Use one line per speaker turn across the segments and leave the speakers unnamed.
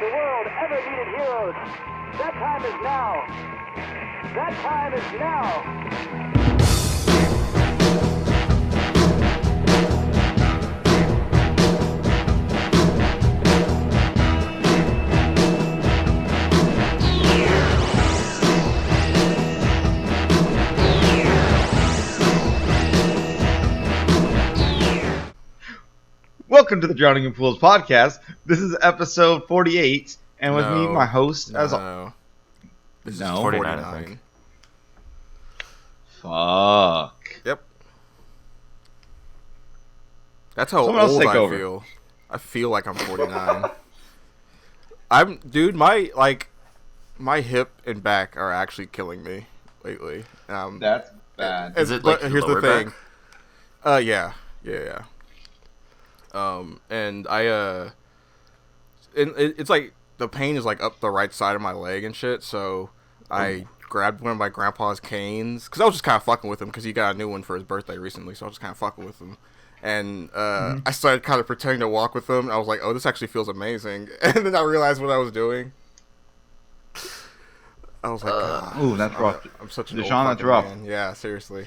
the world ever needed heroes, that time is now. That time is now.
Welcome to the Drowning in Pools podcast. This is episode 48, and with me, my host,
This is 49, I think.
Fuck.
Yep. That's how
Someone else
old
take
I
over.
feel. I feel like I'm 49. My hip and back are actually killing me lately.
That's bad.
Is it like
here's
lower
the thing.
back?
Yeah. And it's like the pain is like up the right side of my leg and shit. So I grabbed one of my grandpa's canes because I was just kind of fucking with him because he got a new one for his birthday recently. So I was just kind of fucking with him, and I started kind of pretending to walk with him. I was like, "Oh, this actually feels amazing," and then I realized what I was doing. I was like,
Ooh, that's rough.
I'm such an
DeShon,
old
that's
fucking
rough.
man. Yeah, seriously.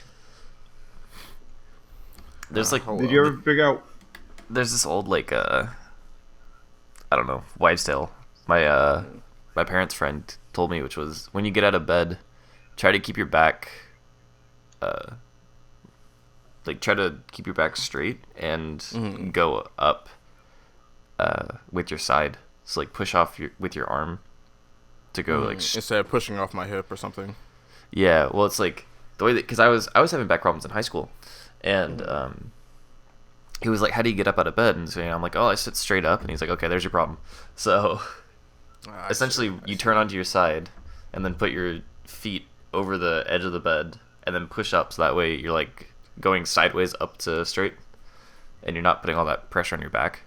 There's like
hold
Did
on.
you ever figure out?
there's this old like I don't know, wives' tale. My parents' friend told me, which was when you get out of bed, try to keep your back straight and go up with your side. So like push off with your arm to go
Instead of pushing off my hip or something.
Yeah, well, it's like the way that because I was having back problems in high school, and he was like, "How do you get up out of bed?" And so I'm like, "Oh, I sit straight up." And he's like, "Okay, there's your problem." So essentially, you turn onto your side, and then put your feet over the edge of the bed, and then push up. So that way, you're like going sideways up to straight, and you're not putting all that pressure on your back.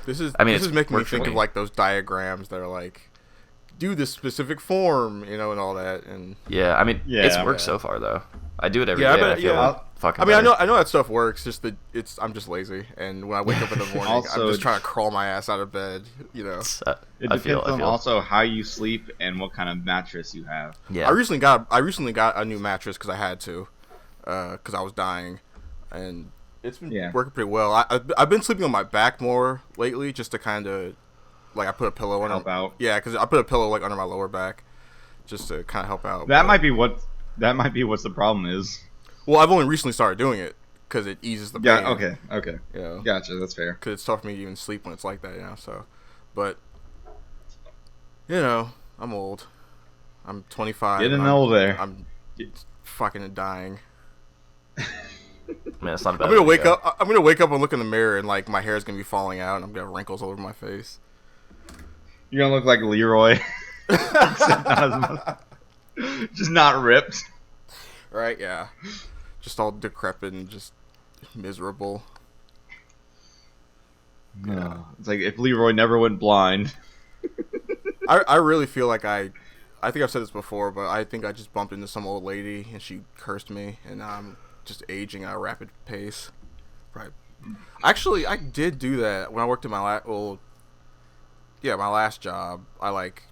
This is
it's
making me
worked for
think of
me.
like those diagrams that are like, do this specific form, and all that. And
Yeah, I mean,
Yeah.
it's worked so far though. I do it every
Yeah,
day.
but-
I feel
yeah.
fucking.
I mean,
better.
I know that stuff works. Just that I'm just lazy, and when I wake up in the morning,
Also,
I'm just trying to crawl my ass out of bed.
It
It
I
depends
feel.
on also how you sleep and what kind of mattress you have.
Yeah.
I recently got a new mattress because I had to, because I was dying, and it's been working pretty well. I've been sleeping on my back more lately, just to kind of like I put a pillow under.
Help out.
Yeah, because I put a pillow like under my lower back, just to kind of help out.
That
but-
might be what the problem is.
Well, I've only recently started doing it because it eases the pain.
Yeah. Okay.
Yeah.
Gotcha. That's fair.
Because it's tough for me to even sleep when it's like that, So, but I'm old. I'm 25.
Getting
and
older.
I'm fucking dying.
Man, it's not a bad.
I'm gonna
way
wake
to go.
up. I'm gonna wake up and look in the mirror, and like my hair is gonna be falling out, and I'm gonna have wrinkles all over my face.
You're gonna look like Leroy. Except not as much. Just not ripped.
Right? Yeah. Just all decrepit and just miserable.
Yeah. It's like if Leroy never went blind.
I really feel like I think I've said this before, but I think I just bumped into some old lady and she cursed me, and now I'm just aging at a rapid pace. Right. Actually, I did do that when I worked at my last job. I like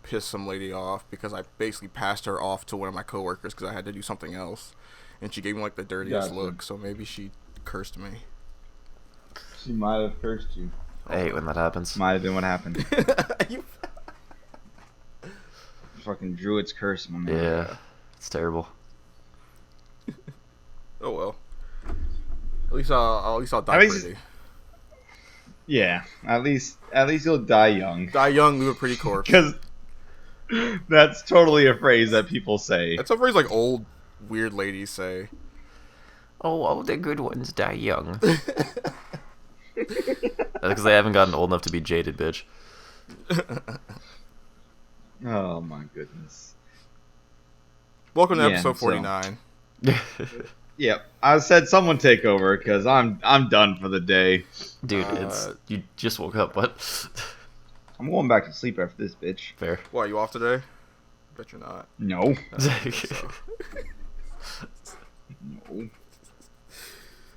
pissed some lady off because I basically passed her off to one of my coworkers because I had to do something else, and she gave me like the dirtiest
Gotcha.
look. So maybe she cursed me.
She might have cursed you.
I hate when that happens.
Might have been what happened.
You-
Fucking Druid's curse, my man.
Yeah, it's terrible.
Oh well. At least I'll die
At least-
pretty.
Yeah. At least you'll die young.
Die young, leave a pretty corpse.
Because that's totally a phrase that people say.
That's a phrase like old weird ladies say.
Oh, all the good ones die young. Because they haven't gotten old enough to be jaded, bitch.
Oh my goodness.
Welcome to
Yeah,
episode
so-
49.
Yep. I said someone take over because I'm done for the day.
Dude, you just woke up. What?
I'm going back to sleep after this, bitch.
Fair.
Why, are you off today? Bet you're not.
No.
So,
No.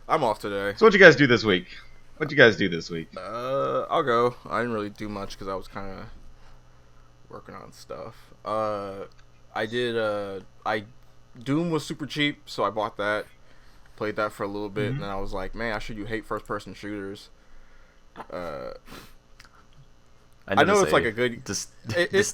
I'm off today.
So what you guys do this week? What you guys do this week?
I'll go. I didn't really do much because I was kind of working on stuff. Doom was super cheap, so I bought that. Played that for a little bit, and then I was like, man, I sure do hate first-person shooters. I know it's like a good... It's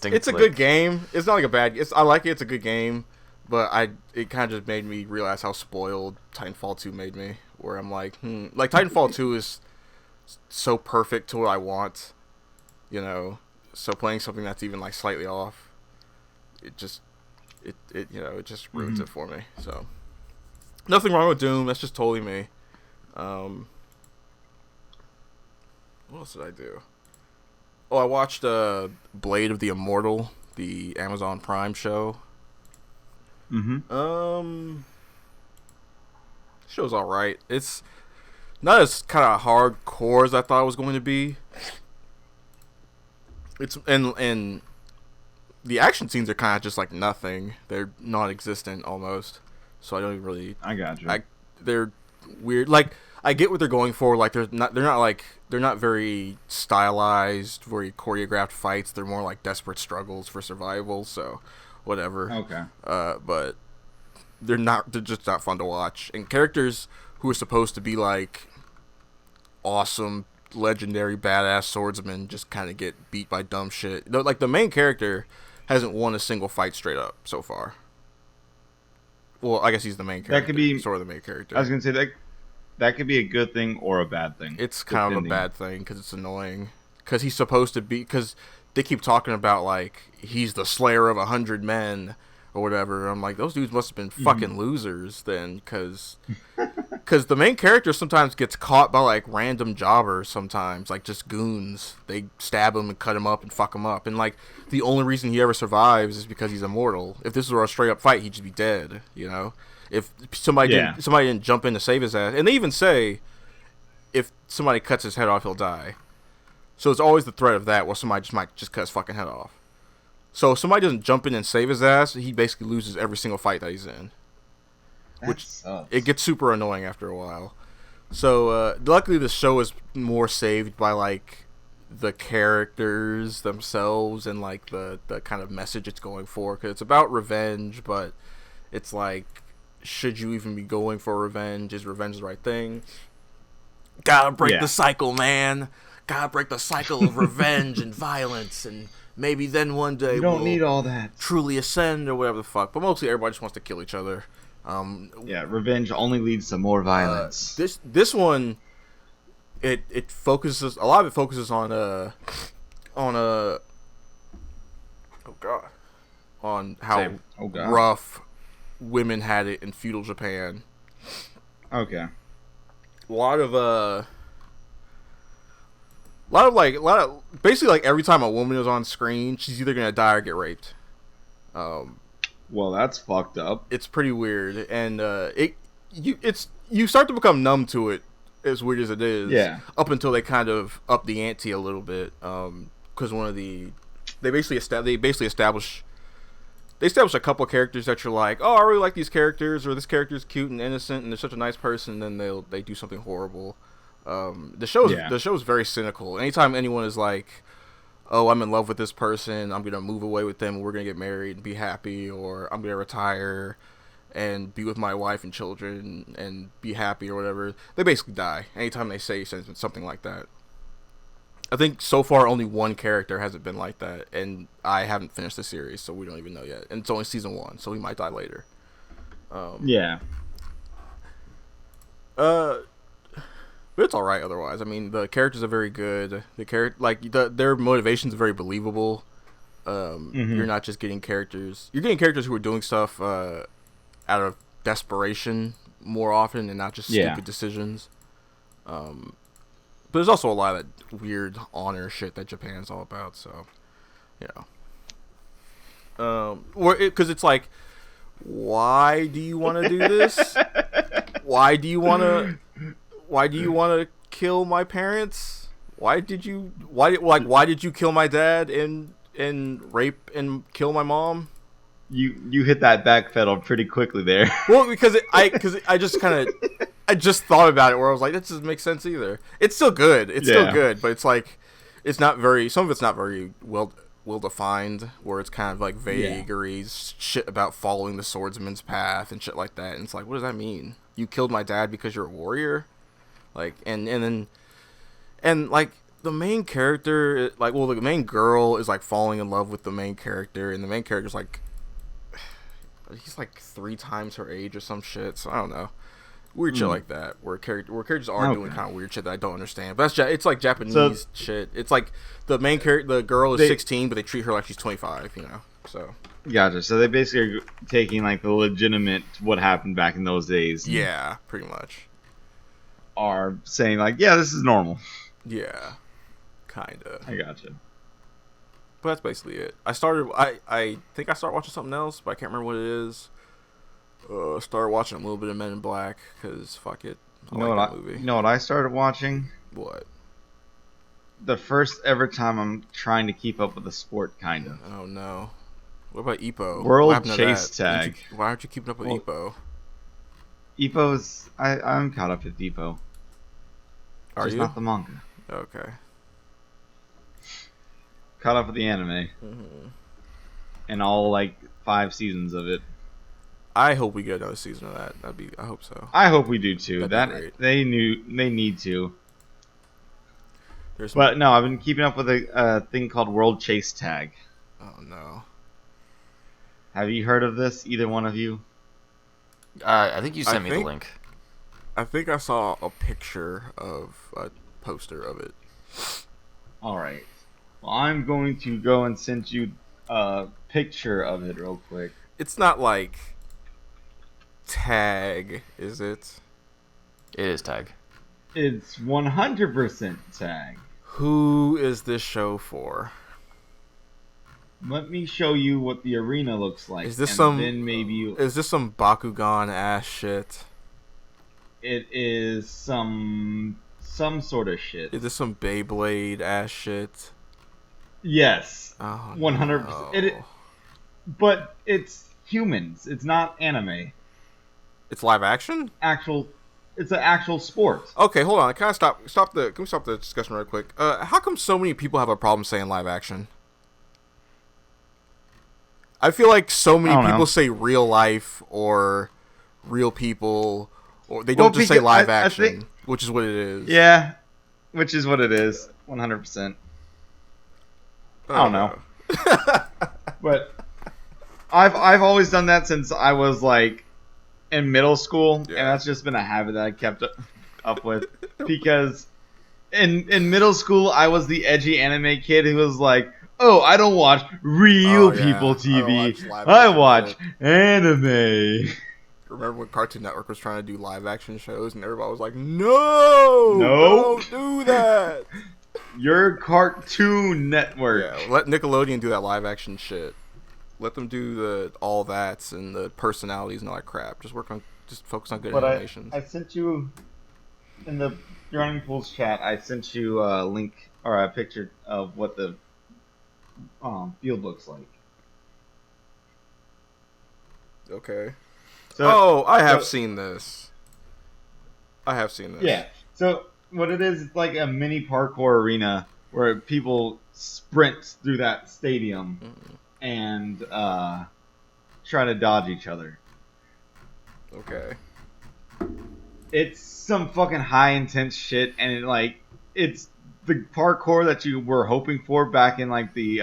a good game. It's not like a bad... I like it. It's a good game. But it kind of just made me realize how spoiled Titanfall 2 made me. Where I'm like, Like, Titanfall 2 is so perfect to what I want. You know? So playing something that's even, like, slightly off, it just ruins it for me. So, nothing wrong with Doom. That's just totally me. What else did I do? Oh, I watched Blade of the Immortal, the Amazon Prime show. Show's alright. It's not as kind of hardcore as I thought it was going to be. It's and the action scenes are kind of just like nothing. They're non-existent almost. So I don't even really.
I got you.
They're weird. Like, I get what they're going for. Like, they're not very stylized, very choreographed fights. They're more like desperate struggles for survival. So, whatever.
Okay.
But they're just not fun to watch. And characters who are supposed to be like awesome, legendary, badass swordsmen just kind of get beat by dumb shit. Like, the main character hasn't won a single fight straight up so far. Well, I guess he's the main character.
That could be
sort of the main character.
I was gonna say that could be a good thing or a bad thing.
It's kind of a bad thing because it's annoying. Because he's supposed to be. Because they keep talking about like he's the slayer of 100 men or whatever. I'm like, those dudes must have been fucking losers then, because the main character sometimes gets caught by like random jobbers. Sometimes like just goons. They stab him and cut him up and fuck him up. And like the only reason he ever survives is because he's immortal. If this were a straight up fight, he'd just be dead. You know, if somebody didn't jump in to save his ass. And they even say if somebody cuts his head off, he'll die. So it's always the threat of that, where somebody might just cut his fucking head off. So if somebody doesn't jump in and save his ass, he basically loses every single fight that he's in. Which
sucks.
It gets super annoying after a while. So luckily the show is more saved by like the characters themselves and like the kind of message it's going for, because it's about revenge, but it's like, should you even be going for revenge? Is revenge the right thing? Gotta break the cycle, man. Gotta break the cycle of revenge and violence, and maybe then one day
you don't
we'll
need all that.
truly ascend or whatever the fuck. But mostly everybody just wants to kill each other.
Revenge only leads to more violence.
This one, it focuses, a lot of it focuses on how rough women had it in feudal Japan.
Okay.
A lot of basically like every time a woman is on screen, she's either gonna die or get raped.
Well, that's fucked up.
It's pretty weird, and you start to become numb to it, as weird as it is.
Yeah.
Up until they kind of up the ante a little bit, because they establish a couple of characters that you're like, oh, I really like these characters, or this character's cute and innocent, and they're such a nice person. And then they do something horrible. The show's very cynical. Anytime anyone is like, oh, I'm in love with this person, I'm gonna move away with them, and we're gonna get married and be happy, or I'm gonna retire and be with my wife and children and be happy or whatever, they basically die anytime they say something like that. I think so far only one character hasn't been like that, and I haven't finished the series, so we don't even know yet. And it's only season 1, so he might die later. But it's all right otherwise. I mean, the characters are very good. Their motivations are very believable. You're not just getting characters. You're getting characters who are doing stuff out of desperation more often, and not just stupid decisions. But there's also a lot of that weird honor shit that Japan's all about. So, because it's like, why do you want to do this? Why do you want to kill my parents? Why did you kill my dad and rape and kill my mom? You
hit that back pedal pretty quickly there.
Well, because I just kind of I just thought about it where I was like, that doesn't make sense either. It's still good. It's still good, but it's like, it's not very. Some of it's not very well defined. Where it's kind of like vague or he's shit about following the swordsman's path and shit like that. And it's like, what does that mean? You killed my dad because you're a warrior, like, and like the main character, like, well, the main girl is like falling in love with the main character, and the main character's like, he's like 3 times her age or some shit. So I don't know. Weird shit like that, where characters are doing kind of weird shit that I don't understand. But it's like Japanese shit. It's like the main character, the girl is 16, but they treat her like she's 25. You know, so.
Gotcha. So they basically are taking like the legitimate what happened back in those days.
Yeah, pretty much.
Are saying like, yeah, this is normal.
Yeah, kinda.
I gotcha.
But that's basically it. I think I started watching something else, but I can't remember what it is. Started watching a little bit of Men in Black because fuck it. I like that movie.
You know what I started watching?
What?
The first ever time I'm trying to keep up with the sport, kind of.
Oh no. What about Ippo?
World Chase Tag.
Why aren't you keeping up with Ippo?
Ippo's. I'm caught up with Ippo.
Are
just
you?
not the manga.
Okay.
Caught up with the anime. And all like 5 seasons of it.
I hope we get another season of that. I hope so.
I hope we do too.
That'd be great.
They need to. But no, I've been keeping up with a thing called World Chase Tag.
Oh no.
Have you heard of this? Either one of you?
I think you sent me the link.
I think I saw a picture of a poster of it.
All right. Well, I'm going to go and send you a picture of it real quick.
It's not like Tag, is it?
It is Tag.
It's 100% Tag.
Who is this show for?
Let me show you what the arena looks like.
Is this Is this some Bakugan ass shit?
It is some sort of shit.
Is this some Beyblade ass shit?
Yes.
Oh,
100%.
No.
But it's humans. It's not anime.
It's live action?
It's an actual sport.
Okay, hold on. Can we stop the discussion real quick? How come so many people have a problem saying live action? I feel like so many people say real life or real people, or they don't just say live action, which is what it is.
Yeah, which is what it is. 100%. I don't know. But I've always done that since I was like in middle school, and that's just been a habit that I kept up with. Because in middle school, I was the edgy anime kid who was like, oh, I don't watch real people TV. I watch anime.
Remember when Cartoon Network was trying to do live action shows and everybody was like, no, don't do that.
Your Cartoon Network.
Yeah, let Nickelodeon do that live action shit. Let them do the all that's and the personalities and all that crap. Just focus on good animations.
I sent you in the Drowning Pools chat. I sent you a link or a picture of what the field looks like.
Okay. So, I have seen this.
Yeah. So what it is, it's like a mini parkour arena where people sprint through that stadium and try to dodge each other.
Okay.
It's some fucking high intense shit, and it's the parkour that you were hoping for back in like the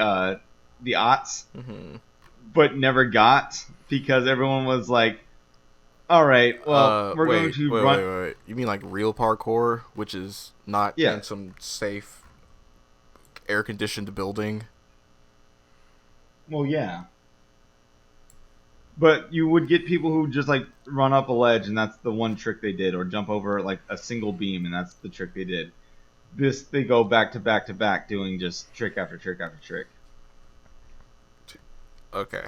aughts, but never got because everyone was like, "All right, well, we're going to run."
Wait. You mean like real parkour, which is not in some safe, air conditioned building?
Well, yeah. But you would get people who just like run up a ledge, and that's the one trick they did, or jump over like a single beam, and that's the trick they did. They go back to back to back, doing just trick after trick after trick.
Okay.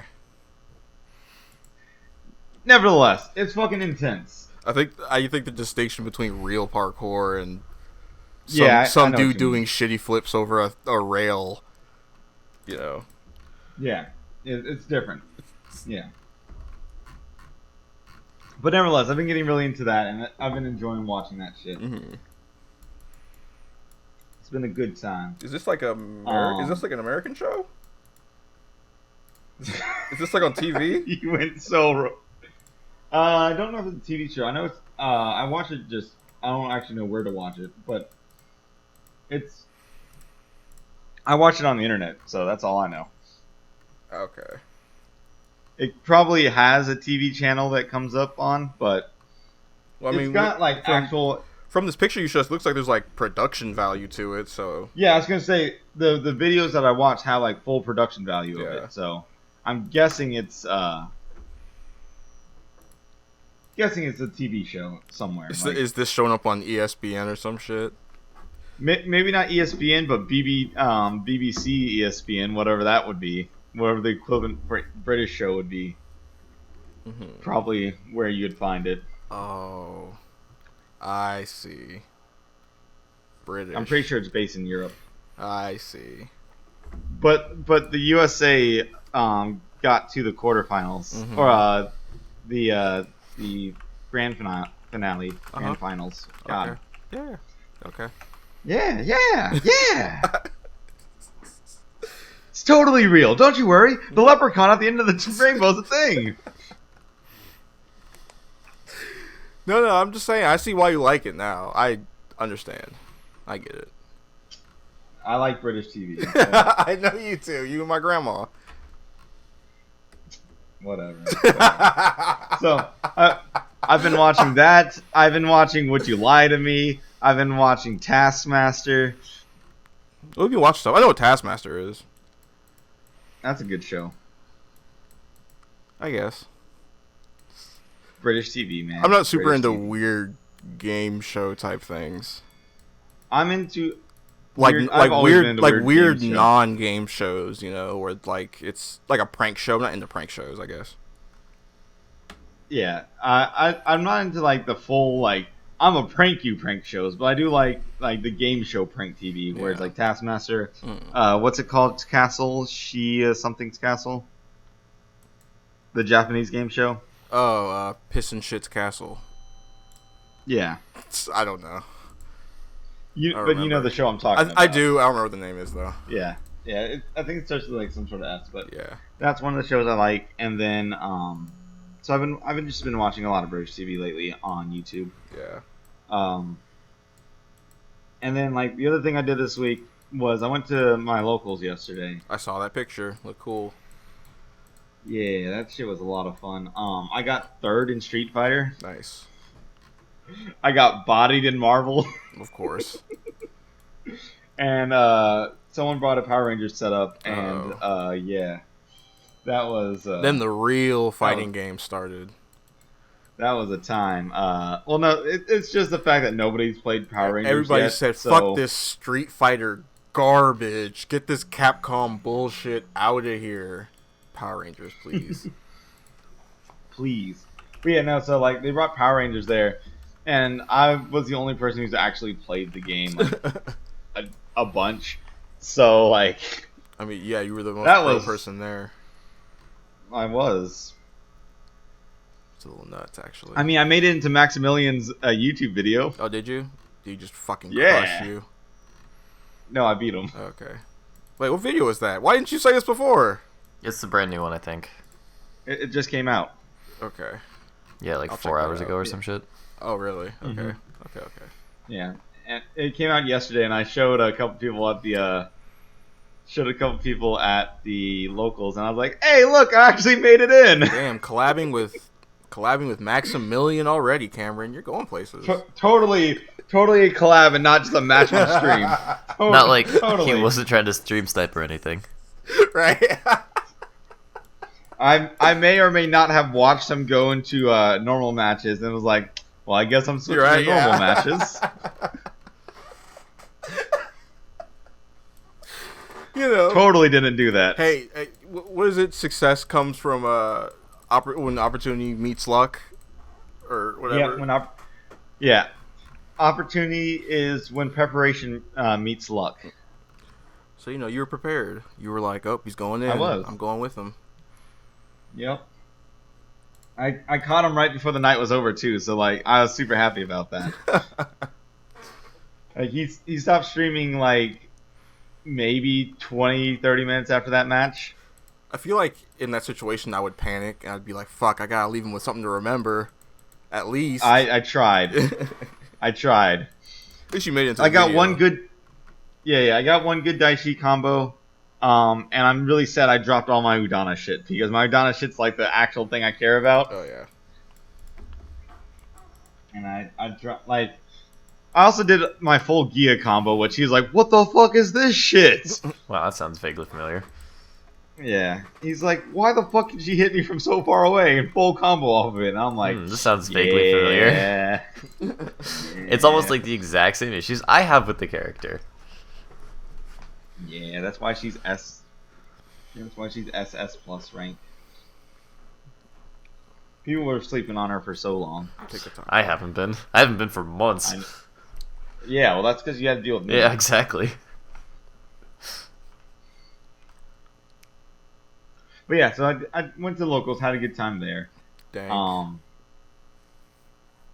Nevertheless, it's fucking intense.
I think the distinction between real parkour and some dude doing shitty flips over a rail, you know.
Yeah, it's different. Yeah. But nevertheless, I've been getting really into that, and I've been enjoying watching that shit.
Mm-hmm.
It's been a good time.
Is this like is this like an American show? Is this like on TV?
You went so. I don't know if it's a TV show. I know it's. I watch it just. I don't actually know where to watch it, but it's. I watch it on the internet, so that's all I know.
Okay.
It probably has a TV channel that comes up on, but
Well, I mean,
it's got like actual.
From this picture you showed, it looks like there's like production value to it. So
Yeah, I was gonna say the videos that I watch have like full production value of
Yeah.
it, so I'm guessing it's a TV show somewhere. Like,
is this showing up on ESPN or some shit?
maybe not ESPN, but BBC, ESPN, whatever that would be, whatever the equivalent British show would be.
Mm-hmm.
Probably where you'd find it.
Oh, I see. British.
I'm pretty sure it's based in Europe.
I see.
But the USA got to the quarterfinals
Mhm.
or the grand finale, grand finals. God.
Okay. Yeah. Okay.
Yeah. It's totally real. Don't you worry. The leprechaun at the end of the rainbow's a thing.
No, I'm just saying. I see why you like it now. I understand. I get it.
I like British TV.
I know you too. You and my grandma.
Whatever. So, I've been watching that. I've been watching Would You Lie to Me. I've been watching Taskmaster.
Well, if you watch stuff, I know what Taskmaster is.
That's a good show.
I guess.
British TV, man.
I'm not super
British
into
TV.
weird game show type things.
I'm into
Like
weird
weird
game show.
non-game shows, you know, where like it's like a prank show. I'm not into prank shows, I guess.
Yeah, I'm not into like the full like I'm a prank shows, but I do like the game show prank TV where it's
Yeah.
like Taskmaster.
Mm.
What's it called? Castle? Something's Castle. The Japanese game show.
Oh, Piss and Shit's Castle.
Yeah,
I don't know.
but you
remember.
know the show I'm talking about.
I do. I don't remember what the name is though.
Yeah. I think it starts with like some sort of S, but
Yeah.
that's one of the shows I like. And then so I've been watching a lot of British TV lately on YouTube.
Yeah.
And then like the other thing I did this week was I went to my locals yesterday.
I saw that picture. Looked cool.
Yeah, that shit was a lot of fun. I got third in Street Fighter.
Nice.
I got bodied in Marvel.
Of course.
And someone brought a Power Rangers setup, and yeah, that was.
Then the real fighting game started.
That was a time. Well, no, it's just the fact that nobody's played Power Rangers
Everybody
yet,
said,
so-
"Fuck this Street Fighter garbage! Get this Capcom bullshit out of here." Power Rangers, please.
Please. But yeah, no, so like they brought Power Rangers there, and I was the only person who's actually played the game like, a bunch. So like
I mean, yeah, you were the most
That
pro
was-
person there.
I was.
It's a little nuts, actually.
I mean, I made it into Maximilian's YouTube video.
Oh, did you? Did he just fucking
Yeah.
crush you?
No, I beat him.
Okay. Wait, what video was that? Why didn't you say this before?
It's the brand new one, I think.
It just came out.
Okay.
Yeah, like
I'll check
4
that
hours
out.
ago or
Yeah.
some shit.
Oh, really? Okay.
Mhm.
Okay.
Yeah, and it came out yesterday, and I showed a couple people at the locals, and I was like, "Hey, look, I actually made it in."
Damn, collabing with Maximilian already, Cameron. You're going places.
Totally a collab, and not just a match on stream.
Not like
Totally.
he wasn't trying to stream snipe or anything.
Right?
I may or may not have watched him go into normal matches, and was like, "Well, I guess I'm switching
You're right,
to normal
yeah.
matches."
You know.
Totally didn't do that.
Hey, what is it? Success comes from when opportunity meets luck, or whatever.
Yeah, opportunity is when preparation meets luck.
So you were prepared. You were like, "Oh, he's going in.
I was.
I'm going with him."
Yep. I caught him right before the night was over too, so like I was super happy about that. Like he stopped streaming like maybe 20, 30 minutes after that match.
I feel like in that situation I would panic and I'd be like, "Fuck, I gotta leave him with something to remember." At least
I tried. I tried.
At least you made it into
I
the
got
video.
one good. Yeah, I got one good Daishi combo. And I'm really sad I dropped all my Udana shit because my Udana shit's like the actual thing I care about.
Oh yeah.
And I dropped like. I also did my full Gia combo, which he's like, "What the fuck is this shit?"
Wow, that sounds vaguely familiar.
Yeah, he's like, "Why the fuck did she hit me from so far away and full combo off of it?" And I'm like,
This sounds vaguely familiar.
Yeah.
It's almost like the exact same issues I have with the character.
Yeah, that's why she's S. That's why she's SS plus rank. People were sleeping on her for so long.
Take your time.
I haven't been. I haven't been for months.
Yeah, well, that's because you had to deal with me.
Yeah, exactly.
But yeah, so I went to locals, had a good time there.
Dang.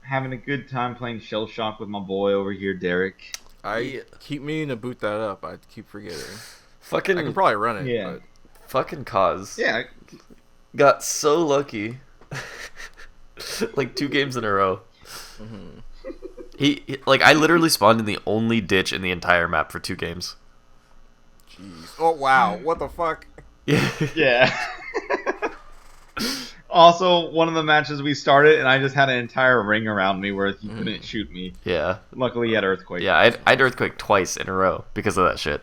Having a good time playing Shellshocked with my boy over here, Derek.
I keep meaning to boot that up. I keep forgetting.
Fucking
I can probably run it.
Yeah.
But
fucking Cause
Yeah,
got so lucky. Like 2 games in a row.
Mm-hmm.
He like I literally spawned in the only ditch in the entire map for 2 games.
Jeez. Oh wow. What the fuck?
Yeah.
yeah. Also, one of the matches we started, and I just had an entire ring around me where he couldn't shoot me.
Yeah.
Luckily, he had Earthquake.
Yeah, I'd Earthquake twice in a row because of that shit.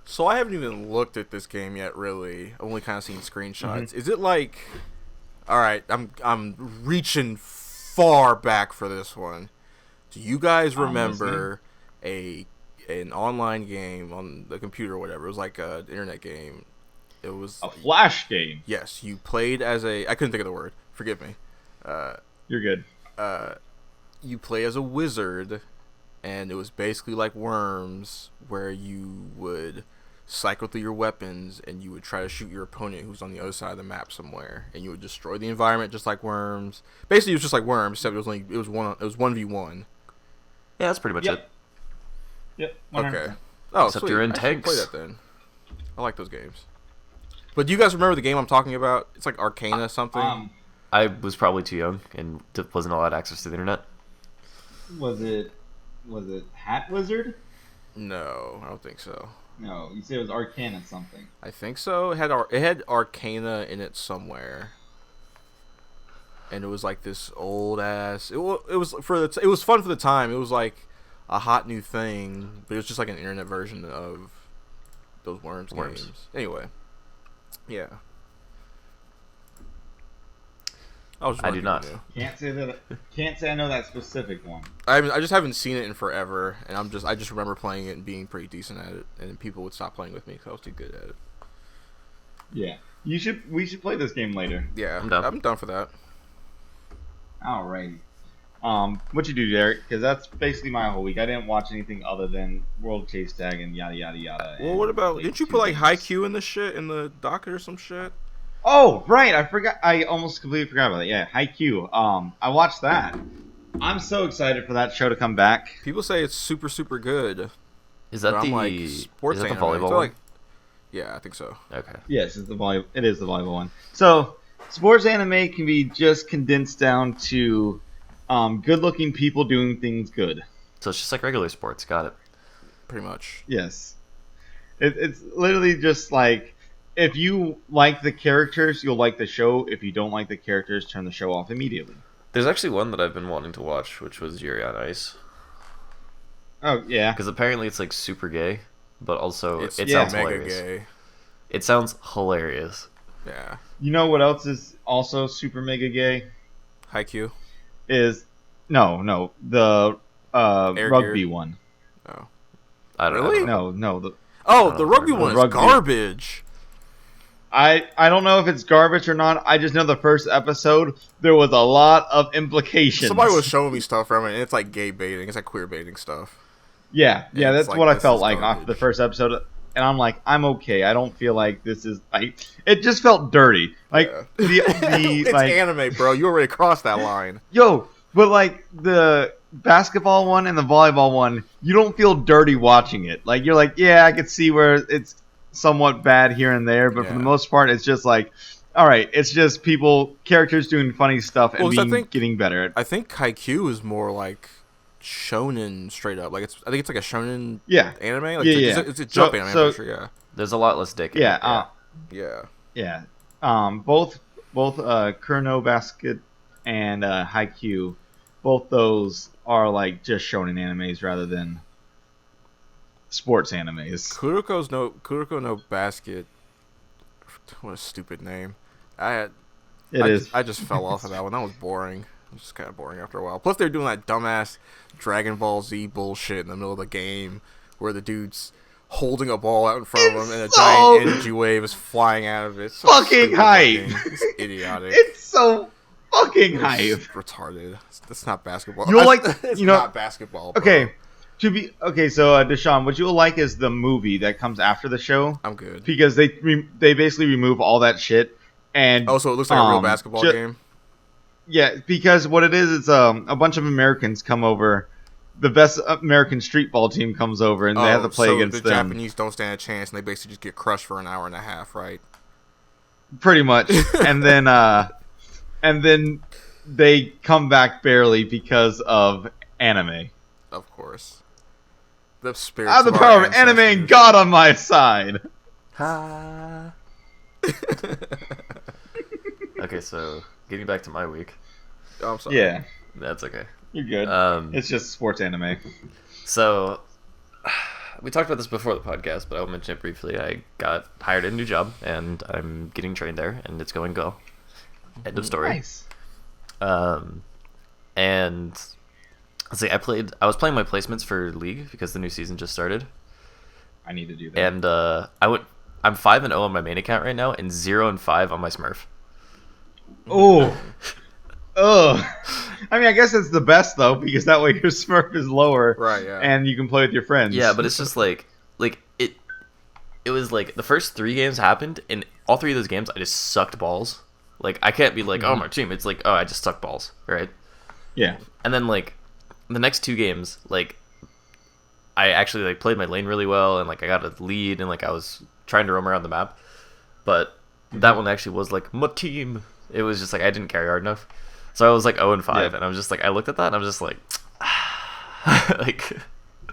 So I haven't even looked at this game yet. Really, I've only kind of seen screenshots. Is it like? All right, I'm reaching far back for this one. Do you guys remember an online game on the computer or whatever? It was like an internet game. It was
A Flash game.
Yes, you played as a. I couldn't think of the word. Forgive me.
You're good.
You play as a wizard, and it was basically like Worms, where you would cycle through your weapons and you would try to shoot your opponent who's on the other side of the map somewhere, and you would destroy the environment just like Worms. Basically, it was just like Worms, except it was 1v1.
Yeah, that's pretty much it.
Yep.
Okay. Oh,
Except
sweet.
you're in
I should
tanks.
play that then. I like those games. But do you guys remember the game I'm talking about? It's like Arcana something.
I was probably too young and wasn't allowed access to the internet.
Was it Hat Wizard?
No, I don't think so.
No, you said it was Arcana something.
I think so. It had Arcana in it somewhere, and it was like this old ass. It was fun for the time. It was like a hot new thing, but it was just like an internet version of those Worms games. Anyway, yeah.
I do not.
Can't say I know that specific one.
I just haven't seen it in forever, and I just remember playing it and being pretty decent at it, and people would stop playing with me because I was too good at it.
Yeah, we should play this game later.
Yeah,
I'm done
for that.
Alright. What you do, Derek? Because that's basically my whole week. I didn't watch anything other than World Chase Tag and yada yada yada.
Well, what about? Didn't you put like Haikyuu in the shit in the docket or some shit?
Oh, right. I forgot. I almost completely forgot about that. Yeah, Haikyuu. I watched that. I'm so excited for that show to come back.
People say it's super, super good.
Is that the
like, sports
is that the
anime.
volleyball
So,
one?
like, yeah, I think so.
Okay.
Yes, it's the volleyball. It is the volleyball one. So, sports anime can be just condensed down to good-looking people doing things good.
So it's just like regular sports. Got it.
Pretty much.
Yes. It's literally just like, if you like the characters, you'll like the show. If you don't like the characters, turn the show off immediately.
There's actually one that I've been wanting to watch, which was Yuri on Ice.
Oh, yeah.
Because apparently it's like super gay, but also it
yeah,
sounds
mega
hilarious.
gay.
It sounds hilarious.
Yeah.
You know what else is also super mega gay?
Haikyuu.
Is the
Air
rugby
Gear.
one.
Oh.
I don't
Really?
know.
No.
The rugby one is
rugby.
garbage.
I don't know if it's garbage or not. I just know the first episode there was a lot of implications.
Somebody was showing me stuff from it, and it's like gay baiting. It's like queer baiting stuff.
Yeah,
it's
that's
like,
what I
this
felt
is
like after
garbage.
the first episode. and I'm like, I'm okay. I don't feel like this is like. It just felt dirty. Like the
It's
like
anime, bro. You already crossed that line.
yo, but like the basketball one and the volleyball one, you don't feel dirty watching it. Like you're like, yeah, I could see where it's somewhat bad here and there, but for the most part, it's just like, all right, it's just characters doing funny stuff and getting better.
I think Haikyuu is more like shonen straight up. Like I think it's like a shonen anime. Like it's a jump anime. I'm sure. Yeah.
There's a lot less dick. In it,
yeah.
Both Kurno Basket and Haikyuu, both those are like just shonen animes rather than sports animes.
Kuroko no Basket. What a stupid name. I just fell off of that one. That was boring. It was just kind of boring after a while. Plus, they're doing that dumbass Dragon Ball Z bullshit in the middle of the game where the dude's holding a ball out in front of him and a giant energy wave is flying out of it. It's so
fucking hype.
It's idiotic.
It's so fucking hype.
It's retarded. That's not basketball.
It's
not basketball. Bro.
Okay. So DeShon, what you'll like is the movie that comes after the show.
I'm good.
Because they basically remove all that shit. And
so it looks like a real basketball game?
Yeah, because what it is a bunch of Americans come over. The best American street ball team comes over, and they have to play against
the
them.
Japanese don't stand a chance, and they basically just get crushed for an hour and a half, right?
Pretty much. and then they come back barely because of anime.
Of course. The spirit.
I have the power of anime and God on my side.
Ha. Okay, so getting back to my week.
Oh, I'm sorry.
Yeah.
That's okay.
You're good. It's just sports anime.
So, we talked about this before the podcast, but I'll mention it briefly. I got hired at a new job, and I'm getting trained there, and it's going well. End of story.
Nice.
And let's see, I was playing my placements for League because the new season just started.
I need to do that.
And I'm 5-0 on my main account right now, and 0-5 on my Smurf.
Oh. Ugh. I mean, I guess it's the best though, because that way your Smurf is lower,
right? Yeah,
and you can play with your friends.
Yeah, but it's just like it was like the first 3 games happened, and all 3 of those games I just sucked balls. Like I can't be like, oh my team. It's like, oh, I just suck balls, right?
Yeah.
And then like the next 2 games, like I actually like played my lane really well, and like I got a lead, and like I was trying to roam around the map, but that one actually was like my team. It was just like I didn't carry hard enough. So I was like 0-5, and I was just like, I looked at that, and I was just like, like.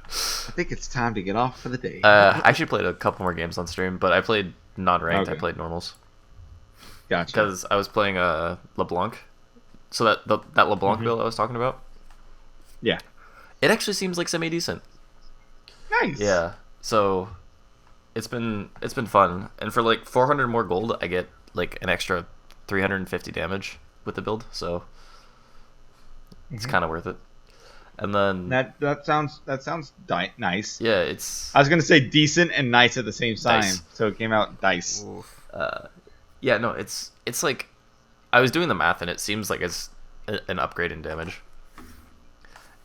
I think it's time to get off for the day.
I actually played a couple more games on stream, but I played non-ranked. I played normals.
Gotcha.
Because I was playing LeBlanc, so that LeBlanc build I was talking about.
Yeah.
It actually seems like semi-decent.
Nice.
Yeah. So, it's been fun, and for like 400 more gold, I get like an extra 350 damage with the build, so it's kind of worth it. And then
that sounds nice.
Yeah, it's.
I was gonna say decent and nice at the same time, so it came out dice.
Yeah, no, it's like I was doing the math, and it seems like it's an upgrade in damage.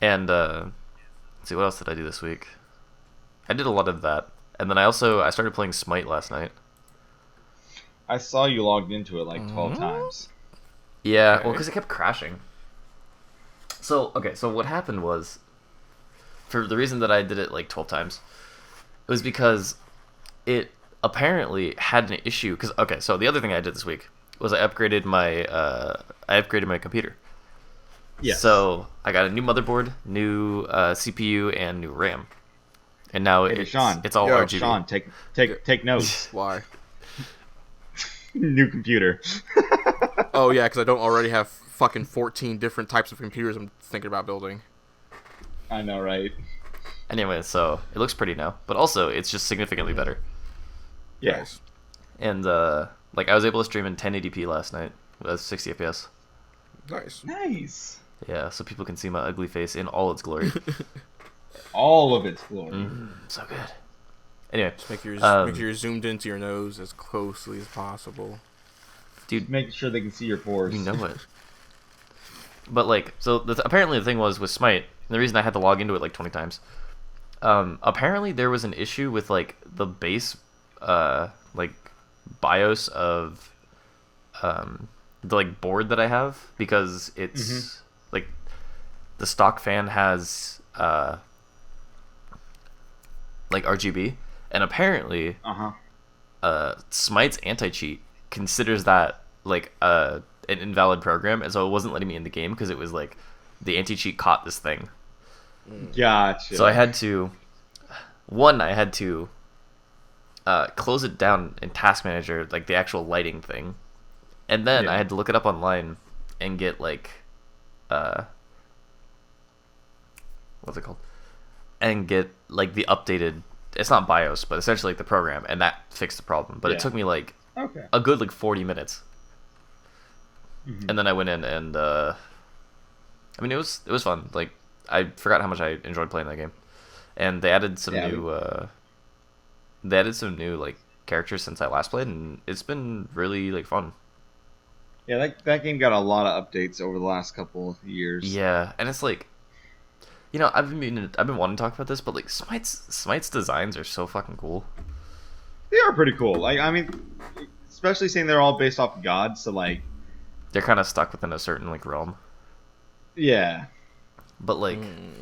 And let's see, what else did I do this week? I did a lot of that, and then I started playing Smite last night.
I saw you logged into it like 12 times.
Yeah, well, because it kept crashing. So what happened was, for the reason that I did it like 12 times, it was because it apparently had an issue. So the other thing I did this week was I upgraded my computer. Yes. So I got a new motherboard, new CPU, and new RAM. And now it's all RGB.
Sean, take notes.
Why?
New computer.
Oh yeah, because I don't already have fucking 14 different types of computers I'm thinking about building.
I know, right?
Anyway, so it looks pretty now, but also it's just significantly better.
Yes.
And like I was able to stream in 1080p last night with 60 FPS.
Nice.
Yeah, so people can see my ugly face in all its glory.
All of its glory.
So good. Anyway,
just make sure you're zoomed into your nose as closely as possible.
Dude,
make sure they can see your pores.
You know it. But like, so apparently the thing was with Smite, and the reason I had to log into it like 20 times Apparently there was an issue with like the base, like BIOS of the like board that I have, because it's like the stock fan has like RGB, and apparently Smite's anti-cheat considers that like an invalid program, and so it wasn't letting me in the game because it was like the anti-cheat caught this thing.
Gotcha.
So I had to close it down in Taskmaster, like the actual lighting thing, and then I had to look it up online and get like what's it called? And get like the updated. It's not BIOS, but essentially like the program, and that fixed the problem. But it took me like a good like 40 minutes, and then I went in and I mean it was fun. Like I forgot how much I enjoyed playing that game, and they added some new like characters since I last played, and it's been really like fun.
Yeah, that game got a lot of updates over the last couple of years.
Yeah, and it's like, you know, I've been wanting to talk about this, but like Smite's designs are so fucking cool.
They are pretty cool. Like, I mean, especially saying they're all based off of gods, so like
they're kind of stuck within a certain like realm.
Yeah.
But like,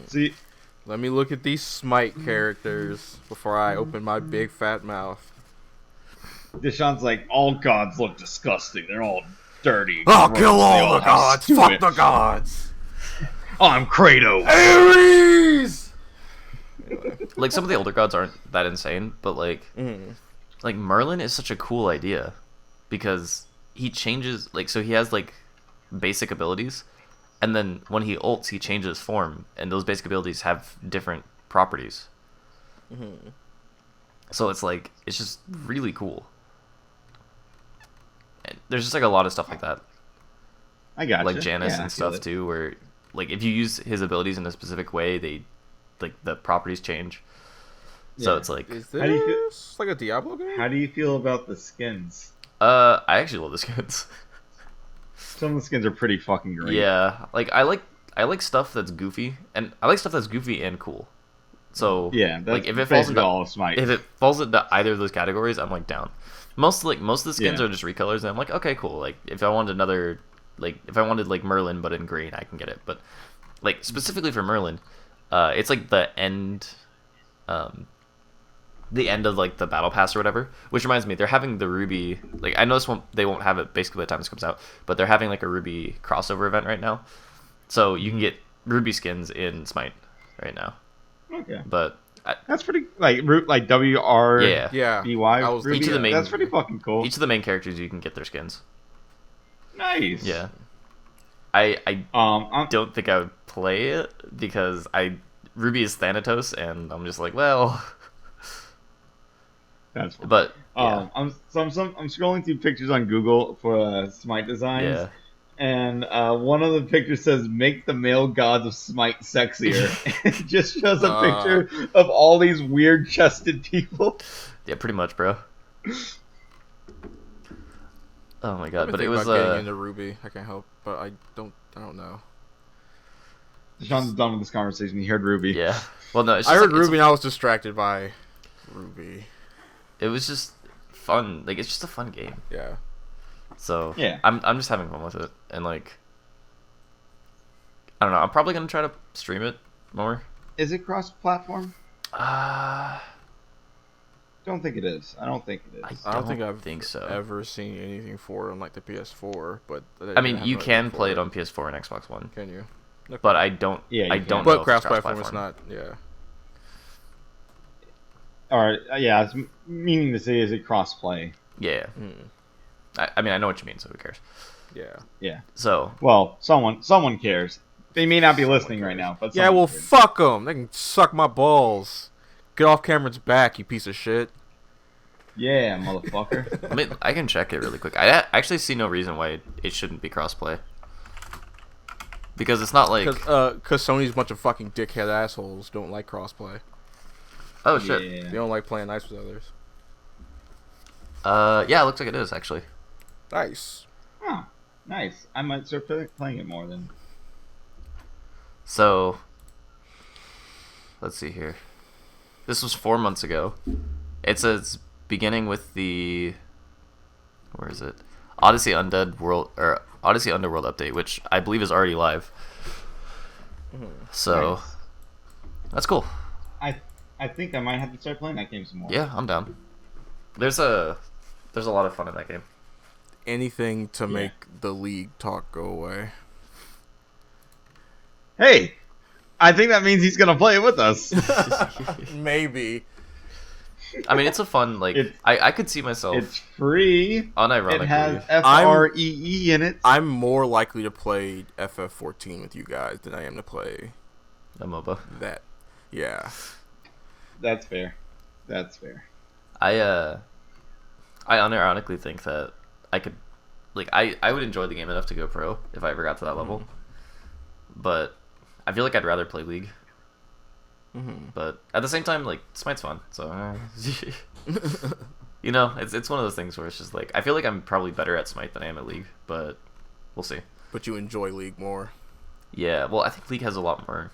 see,
let me look at these Smite characters before I open my big fat mouth.
DeShon's like, all gods look disgusting. They're all dirty.
I'll
gross.
kill
They
all the
have
gods.
stupid-
Fuck the gods.
I'm Kratos.
Ares.
like some of the older gods aren't that insane, but like Merlin is such a cool idea because he changes, like, so he has like basic abilities, and then when he ults he changes form, and those basic abilities have different properties. So it's like, it's just really cool. And there's just like a lot of stuff like that,
I got
like Janus
I
and
feel
stuff
it.
too, where like if you use his abilities in a specific way, they like the properties change. So
Yeah.
it's like,
Is
How do you feel-
this like a Diablo game?
How do you feel about the skins?
I actually love the skins.
Some of the skins are pretty fucking great.
Yeah, like I like stuff that's goofy, and I like stuff that's goofy and cool. So
Yeah, that's
like if it falls
basically
into
all of Smite.
if it falls into either of those categories, I'm like down. Most of the skins
Yeah.
are just recolors, and I'm like, okay, cool. Like if I wanted another, like if I wanted like Merlin but in green, I can get it. But like specifically for Merlin, it's like the end of like the battle pass or whatever. Which reminds me, they're having the Ruby, like I know they won't have it basically by the time this comes out, but they're having like a Ruby crossover event right now. So you can get Ruby skins in Smite right now.
Okay.
But
That's pretty like WRBY.
Yeah.
I was
Ruby.
Each of the main-
That's pretty fucking cool.
each of the main characters you can get their skins.
Nice.
Yeah. I
I'm,
don't think I would play it because Ruby is Thanatos, and I'm just like, well,
that's fun.
but yeah.
I'm scrolling through pictures on Google for Smite designs.
Yeah.
And one of the pictures says, "Make the male gods of Smite sexier." It just shows a picture of all these weird-chested people.
Yeah, pretty much, bro. Oh my god, but it was
getting into Ruby. I can't help, but I don't know.
Sean's done with this conversation. He heard Ruby.
yeah. Well, no, it's
I
just
heard
like,
Ruby and I was distracted by Ruby.
it was just fun. Like it's just a fun game.
Yeah.
So
Yeah.
I'm just having fun with it, and like I don't know. I'm probably gonna try to stream it more.
Is it cross-platform?
Uh
Don't think it is. I don't think it is.
I don't think I've
think so.
ever seen anything for it on like the PS4, but
I mean, you can play it on PS4 and Xbox One,
Can you? Okay.
but I don't.
Yeah, you
I
can.
don't know.
But
if it's
cross-platform is
cross-platform.
not. Yeah.
All right. Yeah. It's meaning to say, is it cross-play?
Yeah. I mean, I know what you mean, so who cares?
Yeah.
Yeah.
So
Well, someone cares. They may not be listening right now, but
Yeah.
someone
Well,
cares.
fuck them. They can suck my balls. Get off Cameron's back, you piece of shit.
Yeah, motherfucker.
I mean, I can check it really quick. I actually see no reason why it shouldn't be crossplay. Because it's not like
Cause Sony's a bunch of fucking dickhead assholes don't like crossplay.
oh shit.
Yeah.
They don't like playing nice with others.
Yeah, it looks like it is actually.
Nice.
Oh, nice. I might start playing it more then.
So let's see here. This was 4 months ago. It's beginning with the, where is it? Odyssey Underworld update, which I believe is already live. So
Nice.
that's cool.
I think I might have to start playing that game some more.
Yeah, I'm down. There's a lot of fun in that game.
Anything to make the League talk go away.
Hey, I think that means he's gonna play it with us.
Maybe.
I mean, it's a fun, like, I could see myself.
It's free.
Unironically.
It has FREE in it.
I'm more likely to play FF14 with you guys than I am to play
a MOBA.
that. Yeah.
That's fair. That's fair.
I unironically think that I could, like, I would enjoy the game enough to go pro if I ever got to that level. But I feel like I'd rather play League. But at the same time, like, Smite's fun, so you know, it's one of those things where it's just like I feel like I'm probably better at Smite than I am at League, but we'll see.
But you enjoy League more.
Yeah, well, I think League has a lot more.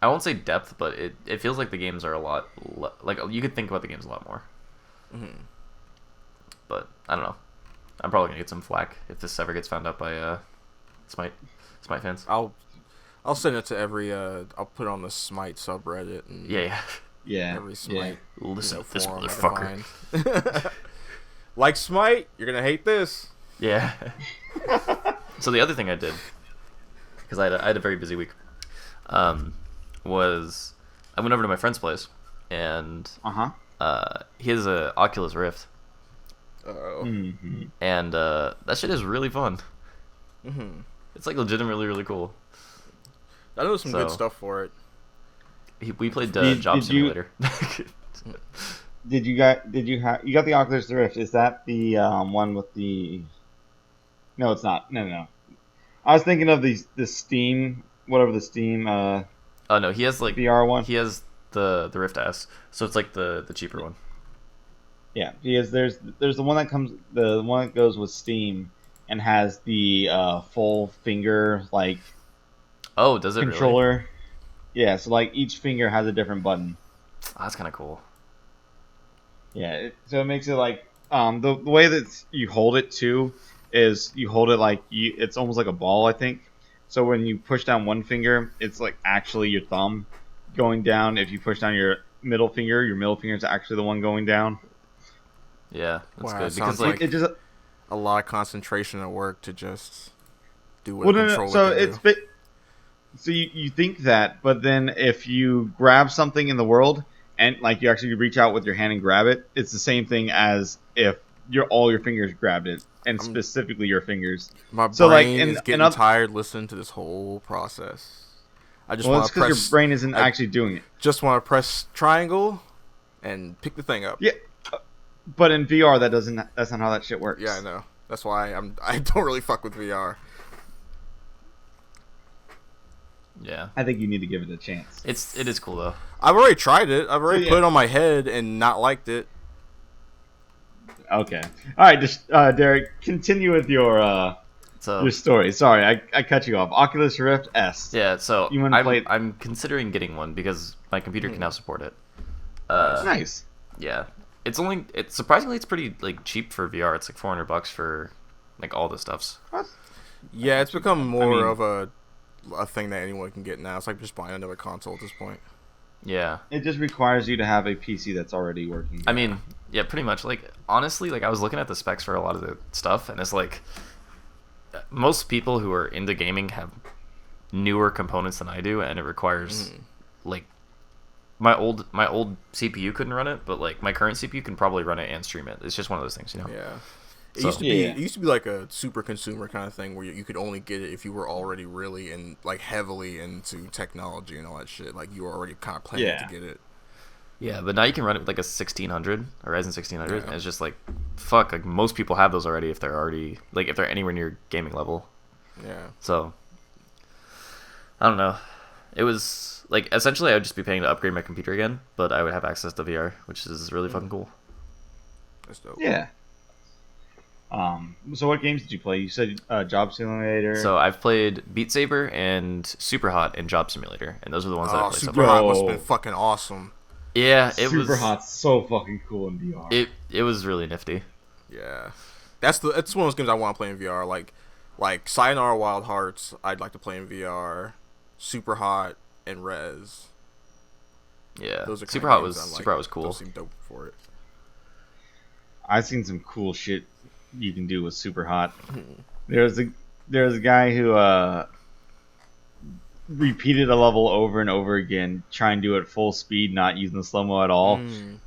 I won't say depth, but it feels like the games are a lot like you could think about the games a lot more. But I don't know. I'm probably gonna get some flack if this ever gets found out by Smite fans.
I'll send it to every. I'll put it on the Smite subreddit. And
Yeah.
Yeah.
Every Smite.
Listen, this
forum I can
motherfucker.
find. Like Smite, you're gonna hate this.
Yeah. So the other thing I did, because I had a very busy week, was I went over to my friend's place, and he has a Oculus Rift, and that shit is really fun. It's like legitimately really cool.
I know some good stuff for it.
We played Job Simulator.
You got the Oculus Rift? Is that the one with the? No, it's not. No. I was thinking of the Steam, whatever the Steam.
Oh no, he has like
VR one.
He has the Rift S, so it's like the cheaper one.
Yeah, because there's the one that goes with Steam and has the full finger like.
Oh, does it
controller?
really?
Yeah, so like each finger has a different button.
Oh, that's kind of cool.
Yeah, so it makes it like the way that you hold it too is you hold it like it's almost like a ball, I think. So when you push down one finger, it's like actually your thumb going down. If you push down your middle finger is actually the one going down.
Yeah, that's
Wow,
good
sounds
because like
it just
a lot of concentration at work to just do what
well,
a controller
so
can
it's
do.
so you think that, but then if you grab something in the world and like you actually reach out with your hand and grab it, it's the same thing as if all your fingers grabbed it, and specifically your fingers.
My
so
brain
like
is getting tired listening to this whole process. I just
well,
want
it's
to
because
press.
your brain isn't actually doing it.
Just want to press triangle and pick the thing up.
Yeah, but in VR that's not how that shit works.
Yeah, I know. That's why I don't really fuck with VR.
Yeah,
I think you need to give it a chance.
it is cool though.
I've already tried it. I've already
So, yeah.
put it on my head and not liked it.
Okay, all right, just Derek, continue with your story. Sorry, I cut you off. Oculus Rift S.
Yeah, so
You wanna play it?
I'm considering getting one because my computer can now support it.
Nice.
Yeah, it's surprisingly it's pretty like cheap for VR. It's like $400 for like all the stuffs.
Yeah, it's become more of a thing that anyone can get now. It's like just buying another console at this point.
Yeah,
It just requires you to have a PC that's already working.
I mean, yeah, pretty much. Like honestly, like I was looking at the specs for a lot of the stuff, and it's like most people who are into gaming have newer components than I do, and it requires like my old CPU couldn't run it, but like my current CPU can probably run it and stream it. It's just one of those things, you know.
Yeah. It
So-
used to be like a super consumer kind of thing where you could only get it if you were already really heavily into technology and all that shit. Like you were already kind of planning to get it.
Yeah, but now you can run it with like a 1600, a Ryzen 1600, and it's just like, fuck, like most people have those already if they're anywhere near gaming level.
Yeah.
So, I don't know. It was, like, essentially I would just be paying to upgrade my computer again, but I would have access to VR, which is really fucking cool.
That's dope.
Yeah. So what games did you play? You said Job Simulator.
So I've played Beat Saber and Super Hot and Job Simulator, and those are the ones that I
Oh,
played so
Super
far.
Hot must have been fucking awesome.
Yeah, it
Super
was.
Hot's so fucking cool in VR.
It was really nifty.
Yeah, it's one of those games I want to play in VR. Like Sayonara Wild Hearts, I'd like to play in VR. Super Hot and Rez.
Yeah,
Those are
Super Hot was cool.
Those seem dope for it.
I've seen some cool shit you can do with Super Hot. There's a guy who repeated a level over and over again, trying to do it full speed, not using the slow-mo at all,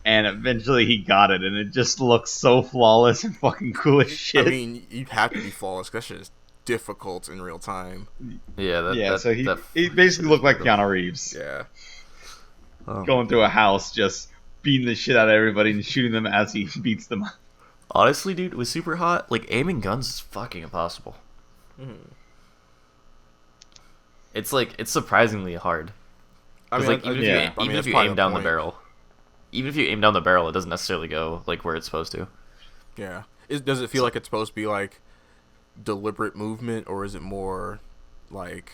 and eventually he got it, and it just looks so flawless and fucking cool as shit.
I mean, you'd have to be flawless, 'cause that shit is difficult in real time.
Yeah,
so he basically looked like Keanu Reeves.
Yeah.
Going through a house, just beating the shit out of everybody and shooting them as he beats them up.
Honestly, dude, with Super Hot, like, aiming guns is fucking impossible. It's surprisingly hard. Because even if you aim down the barrel, it doesn't necessarily go like where it's supposed to.
Yeah. Does it feel like it's supposed to be like deliberate movement, or is it more like,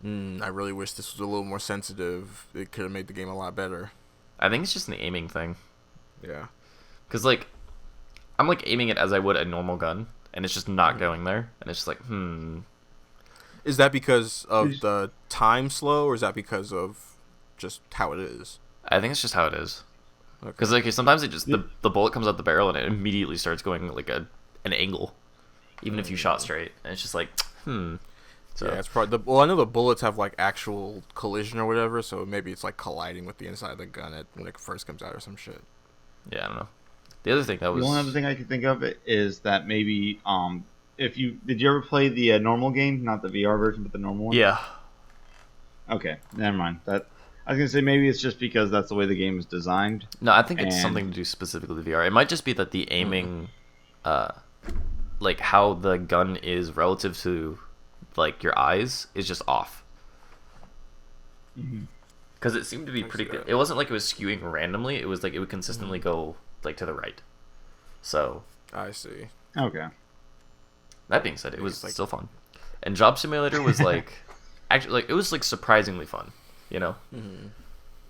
I really wish this was a little more sensitive. It could have made the game a lot better.
I think it's just an aiming thing.
Yeah.
Because, like, I'm, like, aiming it as I would a normal gun, and it's just not going there, and it's just like,
Is that because of the time slow, or is that because of just how it is?
I think it's just how it is. Because, like, sometimes it just, the bullet comes out the barrel, and it immediately starts going, like, an angle, even if you shot straight, and it's just like, So.
Yeah, it's probably I know the bullets have like actual collision or whatever, so maybe it's like colliding with the inside of the gun when it first comes out or some shit.
Yeah, I don't know. The other thing that was
The only other thing I can think of is that maybe did you ever play the normal game, not the VR version, but the normal one?
Yeah.
Okay, never mind. That I was gonna say maybe it's just because that's the way the game is designed.
No, I think it's something to do specifically with VR. It might just be that the aiming, like how the gun is relative to like your eyes is just off. Because it seemed to be pretty good. It wasn't like it was skewing randomly. It was like it would consistently go like to the right. So
I see.
Okay.
That being said, it was still fun. And Job Simulator was like actually like it was like surprisingly fun, you know?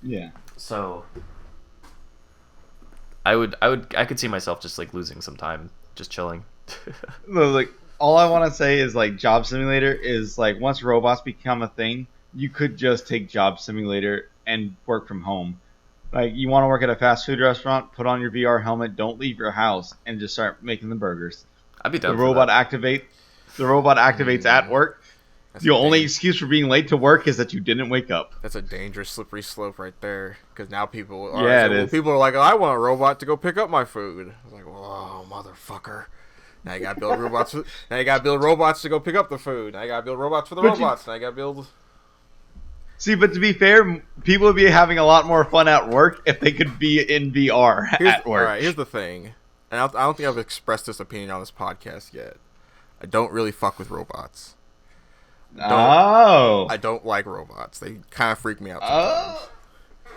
Yeah.
So I could see myself just like losing some time just chilling.
Like all I want to say is like Job Simulator is like once robots become a thing, you could just take Job Simulator and work from home. Like you want to work at a fast food restaurant, put on your VR helmet, don't leave your house, and just start making the burgers.
I'd be down
The
for
robot
that.
The robot activates at work. The only excuse for being late to work is that you didn't wake up.
That's a dangerous slippery slope right there. Because now people are people are like, I want a robot to go pick up my food. I was like, whoa, motherfucker. Now you gotta build robots. Now you gotta build robots to go pick up the food. Now you gotta build robots for the robots. Now you gotta build.
See, but to be fair, people would be having a lot more fun at work if they could be in VR at work.
All right, here's the thing, and I don't think I've expressed this opinion on this podcast yet. I don't really fuck with robots. I don't like robots. They kind of freak me out sometimes.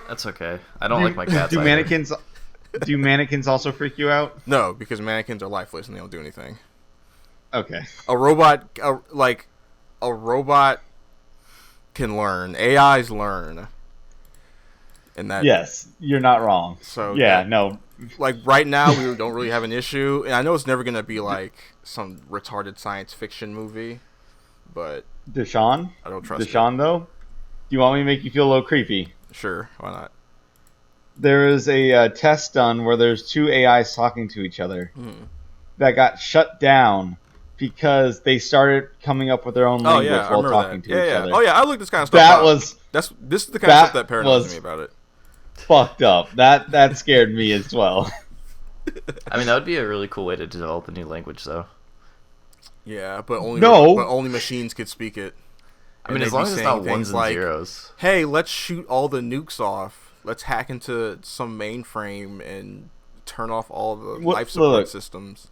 That's okay. I don't like my cats.
Do
either.
mannequins? Do mannequins also freak you out?
No, because mannequins are lifeless and they don't do anything.
Okay.
A robot can learn. AIs learn. And that.
Yes, you're not wrong.
So
yeah, no.
Like right now, we don't really have an issue, and I know it's never gonna be like some retarded science fiction movie, but
DeShon?
I don't trust
DeShon, though? Do you want me to make you feel a little creepy?
Sure, why not?
There is a test done where there's two AIs talking to each other that got shut down because they started coming up with their own language while talking to each other.
Oh yeah, I looked this kind of stuff up. This is the kind of stuff that paralyzed me about it.
Fucked up. That scared me as well.
I mean, that would be a really cool way to develop a new language, though.
Yeah, but only machines could speak it.
I mean, as long as it's not ones and zeros.
Hey, let's shoot all the nukes off. Let's hack into some mainframe and turn off all the life support systems.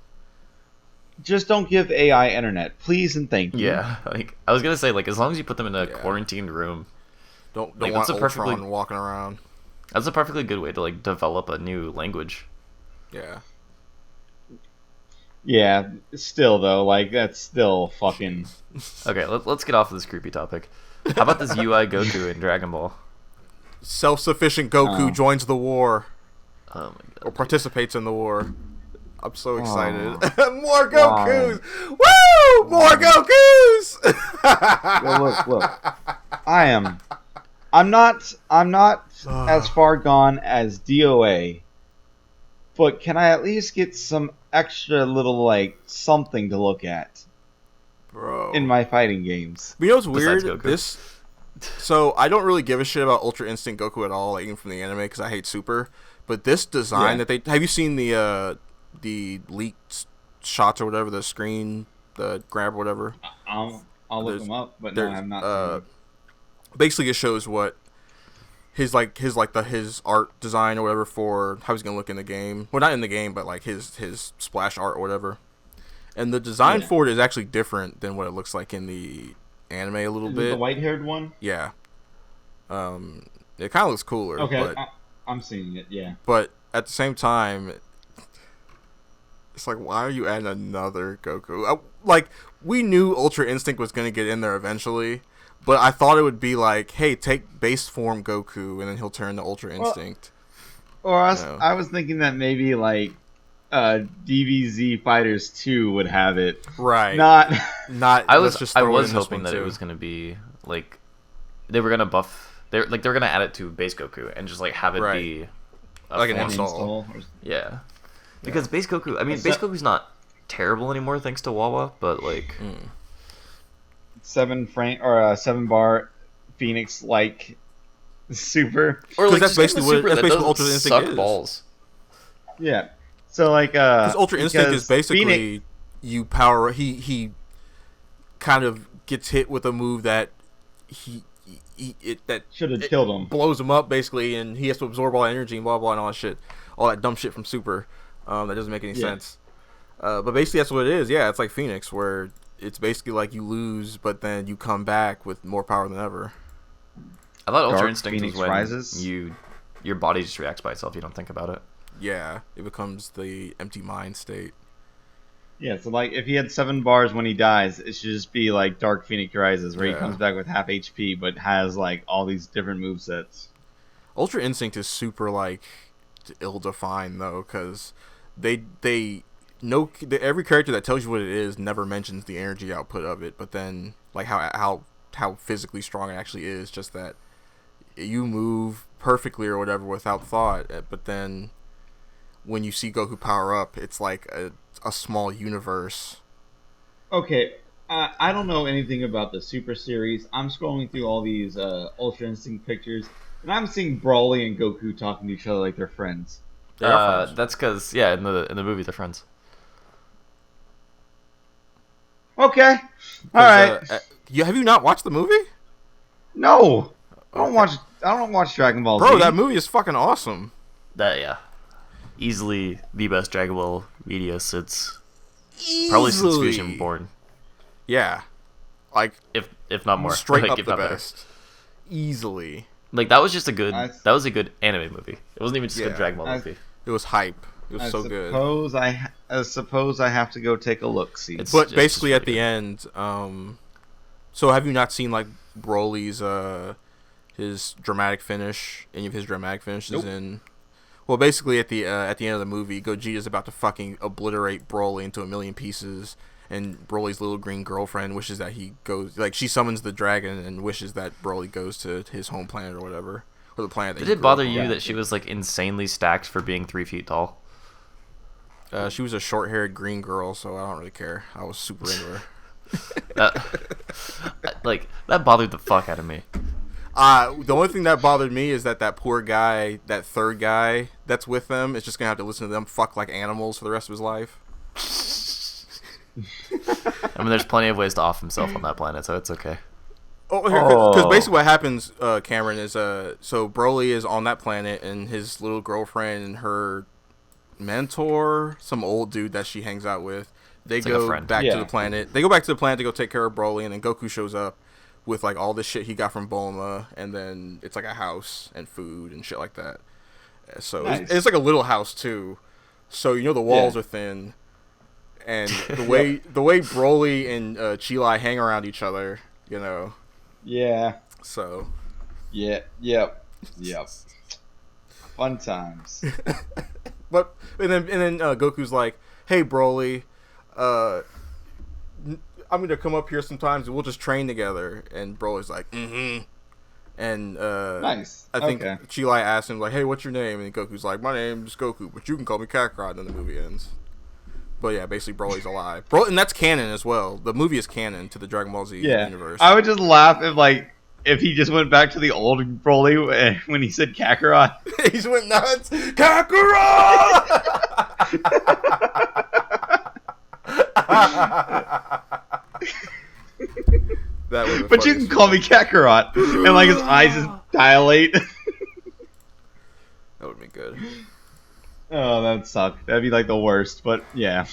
Just don't give AI internet, please and thank you.
Yeah, like I was gonna say, like as long as you put them in a quarantined room,
don't want Ultron walking around.
That's a perfectly good way to like develop a new language.
Yeah.
Yeah, still though, like that's still fucking.
Okay, let's get off of this creepy topic. How about this UI Goku in Dragon Ball?
Self-sufficient Goku
Oh.
joins the war
Oh my
or
god.
participates in the war. I'm so excited.
Oh.
More Gokus!
Why?
Woo! More Gokus!
Well, look. I'm not as far gone as DOA, but can I at least get some extra little like something to look at
Bro.
in my fighting games?
You know what's
Besides
weird?
Goku.
So I don't really give a shit about Ultra Instinct Goku at all, like, even from the anime, because I hate Super. But this design that they have you seen the leaked shots or whatever, the screen, the grab or whatever?
I'll look them up, but no, I'm not. Seen them.
Basically, it shows what his art design or whatever for how he's gonna look in the game. Well, not in the game, but like his splash art or whatever. And the design for it is actually different than what it looks like in the anime a little
Is
bit.
it the white-haired one?
Yeah. It kind of looks cooler.
Okay,
But,
I'm seeing it. Yeah.
but at the same time, it's like, why are you adding another Goku? Like, we knew Ultra Instinct was going to get in there eventually, but I thought it would be like, hey, take base form Goku, and then he'll turn to Ultra Instinct.
Or I was thinking that maybe like DBZ Fighters 2 would have it.
Right.
Not.
I
let's
was
just throw it in this
hoping
one,
that it
too.
was gonna be like they were gonna buff. They were gonna add it to base Goku and just like have it
Right.
be a
Like an
form.
install.
Yeah, because base Goku. I mean, base Goku's not terrible anymore thanks to Wawa, but like
7 bar Phoenix like super.
or like
that's
just
basically
get the
what- that's
Super that
basically
doesn't
what Ultra Instinct
suck
is.
balls.
Yeah. So like
Because Ultra Instinct is basically
Phoenix,
you power. He kind of gets hit with a move that that
should have killed him.
blows him up basically, and he has to absorb all that energy and blah blah and all that shit, all that dumb shit from Super. That doesn't make any sense. But basically that's what it is. Yeah, it's like Phoenix, where it's basically like you lose, but then you come back with more power than ever.
I thought Ultra
Dark
Instinct
Phoenix
was when
Rises?
your body just reacts by itself. You don't think about it.
Yeah, it becomes the empty mind state.
Yeah, so like if he had 7 bars when he dies, it should just be like Dark Phoenix Rises, where he
Yeah.
comes back with half HP, but has like all these different movesets.
Ultra Instinct is super like ill-defined though, because every character that tells you what it is never mentions the energy output of it, but then like how physically strong it actually is, just that you move perfectly or whatever without thought, but then when you see Goku power up, it's like a small universe.
Okay, I don't know anything about the Super Series. I'm scrolling through all these Ultra Instinct pictures, and I'm seeing Broly and Goku talking to each other like they're friends.
They are friends.
That's because in the movie they're friends.
Okay, all right.
Have you not watched the movie?
No, I don't
Okay.
watch Dragon Ball
Bro,
Z.
that movie is fucking awesome.
Easily the best Dragon Ball media since probably since Fusion Born,
Yeah. Like,
if not more.
straight
Like,
up
if
the
not better.
best. Easily.
Like that was just a good
Nice.
that was a good anime movie. It wasn't even just a
Yeah.
good Dragon Ball
Nice.
movie.
It was hype. It was so good.
I suppose I have to go take a look. See,
It's-
But
just
basically
really
at the
good.
end, so have you not seen like Broly's his dramatic finish? Any of his dramatic finishes
Nope.
in? Well, basically at the end of the movie, Gogeta's about to fucking obliterate Broly into a million pieces, and Broly's little green girlfriend wishes that he goes, like, she summons the dragon and wishes that Broly goes to his home planet or whatever, or the planet that
Did
he
it
grew
bother
up
you
on.
that she was like insanely stacked for being 3 feet tall?
She was a short-haired green girl, so I don't really care. I was super into her.
That bothered the fuck out of me.
The only thing that bothered me is that poor guy, that third guy that's with them, is just gonna have to listen to them fuck like animals for the rest of his life.
I mean, there's plenty of ways to off himself on that planet, so it's okay.
Because basically what happens, Cameron, is so Broly is on that planet, and his little girlfriend and her mentor, some old dude that she hangs out with, they
It's like a
go
friend.
back to
Yeah.
the planet. They go back to the planet to go take care of Broly, and then Goku shows up with like all this shit he got from Bulma, and then it's like a house and food and shit like that. So
Nice.
it's like a little house too. So the walls
Yeah.
are thin, and the way Broly and Chilai hang around each other, you know.
Yeah.
So.
Yeah. Yep. Fun times.
But and then Goku's like, "Hey Broly, I'm gonna come up here sometimes and we'll just train together." And Broly's like, "Mm-hmm." And
nice.
I think Chilai asked him like, "Hey, what's your name?" And Goku's like, "My name's Goku, but you can call me Kakarot." And then the movie ends. But yeah, basically Broly's alive. And that's canon as well. The movie is canon to the Dragon Ball Z universe.
I would just laugh if he just went back to the old Broly when he said Kakarot.
He just went nuts. Kakarot!
But you can call me Kakarot. And like his eyes just dilate.
That would be good.
Oh, that'd suck. That'd be like the worst, but yeah.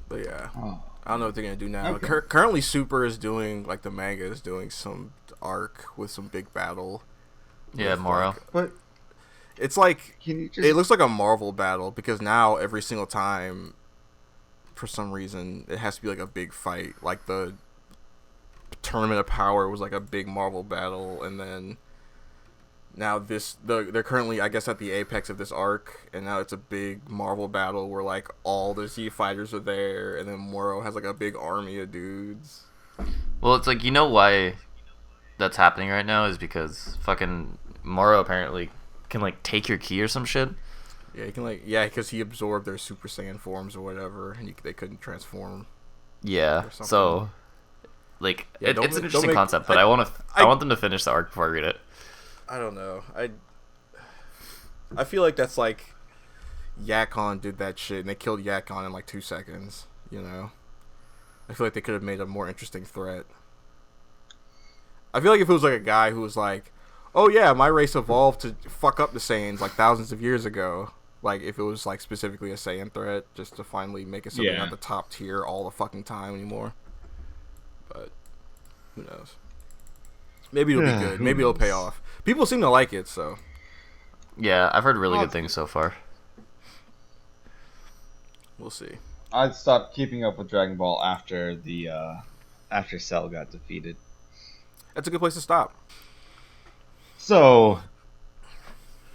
But yeah. I don't know what they're gonna do now. Okay. Currently, Super is doing, like, the manga is doing some arc with some big battle.
Yeah, Moro.
But
it's like it looks like a Marvel battle because now every single time, for some reason, it has to be like a big fight. Like the Tournament of Power was like a big Marvel battle, and then now they're currently, I guess, at the apex of this arc, and now it's a big Marvel battle where like all the Z fighters are there, and then Moro has like a big army of dudes.
Well, it's like, you know why that's happening right now is because fucking Moro apparently can like take your ki or some shit.
Yeah, he can because he absorbed their Super Saiyan forms or whatever, and they couldn't transform.
Yeah, so like it's an interesting concept, but I want them to finish the arc before I read it.
I don't know. I feel like that's like Yakon did that shit and they killed Yakon in like 2 seconds, you know? I feel like they could have made a more interesting threat. I feel like if it was like a guy who was like, "Oh yeah, my race evolved to fuck up the Saiyans like thousands of years ago." Like if it was like specifically a Saiyan threat just to finally make it something at the top tier all the fucking time anymore. But who knows? Maybe it'll be good. Maybe it'll pay off. People seem to like it, so.
Yeah, I've heard really good things so far.
We'll see.
I stopped keeping up with Dragon Ball after after Cell got defeated.
That's a good place to stop.
So,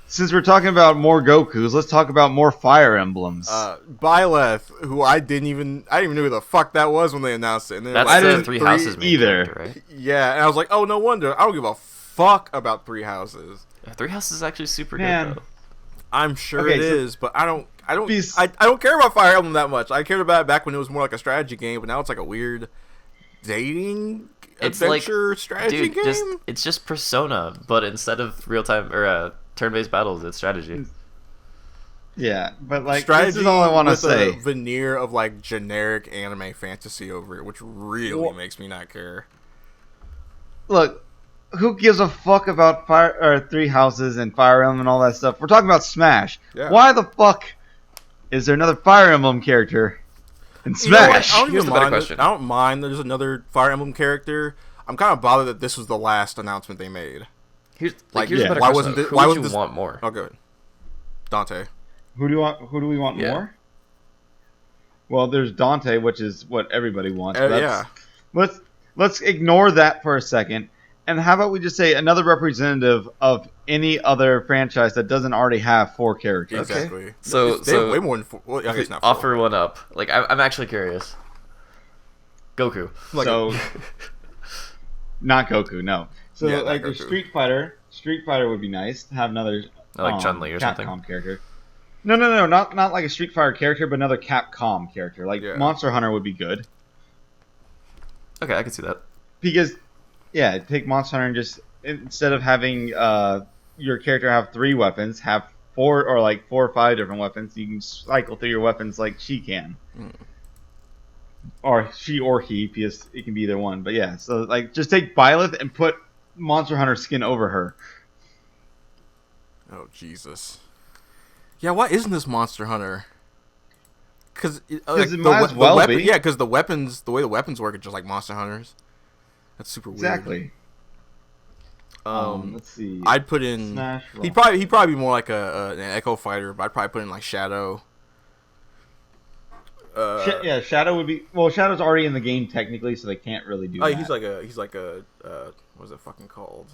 since we're talking about more Gokus, let's talk about more Fire Emblems.
Byleth, who I didn't even know who the fuck that was when they announced it. And
that's
like,
the Three Houses
either,
right?
Yeah, and I was like, oh, no wonder. I don't give a fuck about Three Houses.
Yeah, Three Houses is actually super good, though.
I'm sure it is, but I don't care about Fire Emblem that much. I cared about it back when it was more like a strategy game, but now it's like a weird dating adventure strategy game.
It's just Persona, but instead of real time or turn-based battles, it's strategy.
Yeah, but like
strategy,
this is all I want to say.
A veneer of like generic anime fantasy over it, which really makes me not care.
Look, who gives a fuck about Three Houses and Fire Emblem and all that stuff? We're talking about Smash. Yeah. Why the fuck is there another Fire Emblem character in Smash?
I don't mind there's another Fire Emblem character. I'm kind of bothered that this was the last announcement they made.
Here's a better question. Why would you want more?
Oh, good. Dante.
Who do we want more? Well, there's Dante, which is what everybody wants. Let's ignore that for a second. And how about we just say another representative of any other franchise that doesn't already have 4 characters?
Exactly.
Okay. So
they have way more than 4. Well, I guess not 4.
Offer one up. Like I'm actually curious. Goku.
Not Goku, no. So like there's Street Fighter. Street Fighter would be nice to have another
like Chun-Li or something.
Capcom character. No, not like a Street Fighter character, but another Capcom character. Like Monster Hunter would be good.
Okay, I can see that.
Because take Monster Hunter and just instead of having your character have 3 weapons, have 4 or 5 different weapons. You can cycle through your weapons like she can. Or she or he, because it can be either one. But yeah, so like just take Byleth and put Monster Hunter skin over her.
Oh Jesus! Yeah, why isn't this Monster Hunter? Because
it might as well be.
Yeah, because the way the weapons work are just like Monster Hunters. That's super weird.
Exactly.
Let's see. I'd put in. He'd probably be more like an Echo Fighter, but I'd probably put in like Shadow.
Yeah, Shadow would be. Well, Shadow's already in the game technically, so they can't really do that.
He's like a what's it fucking called?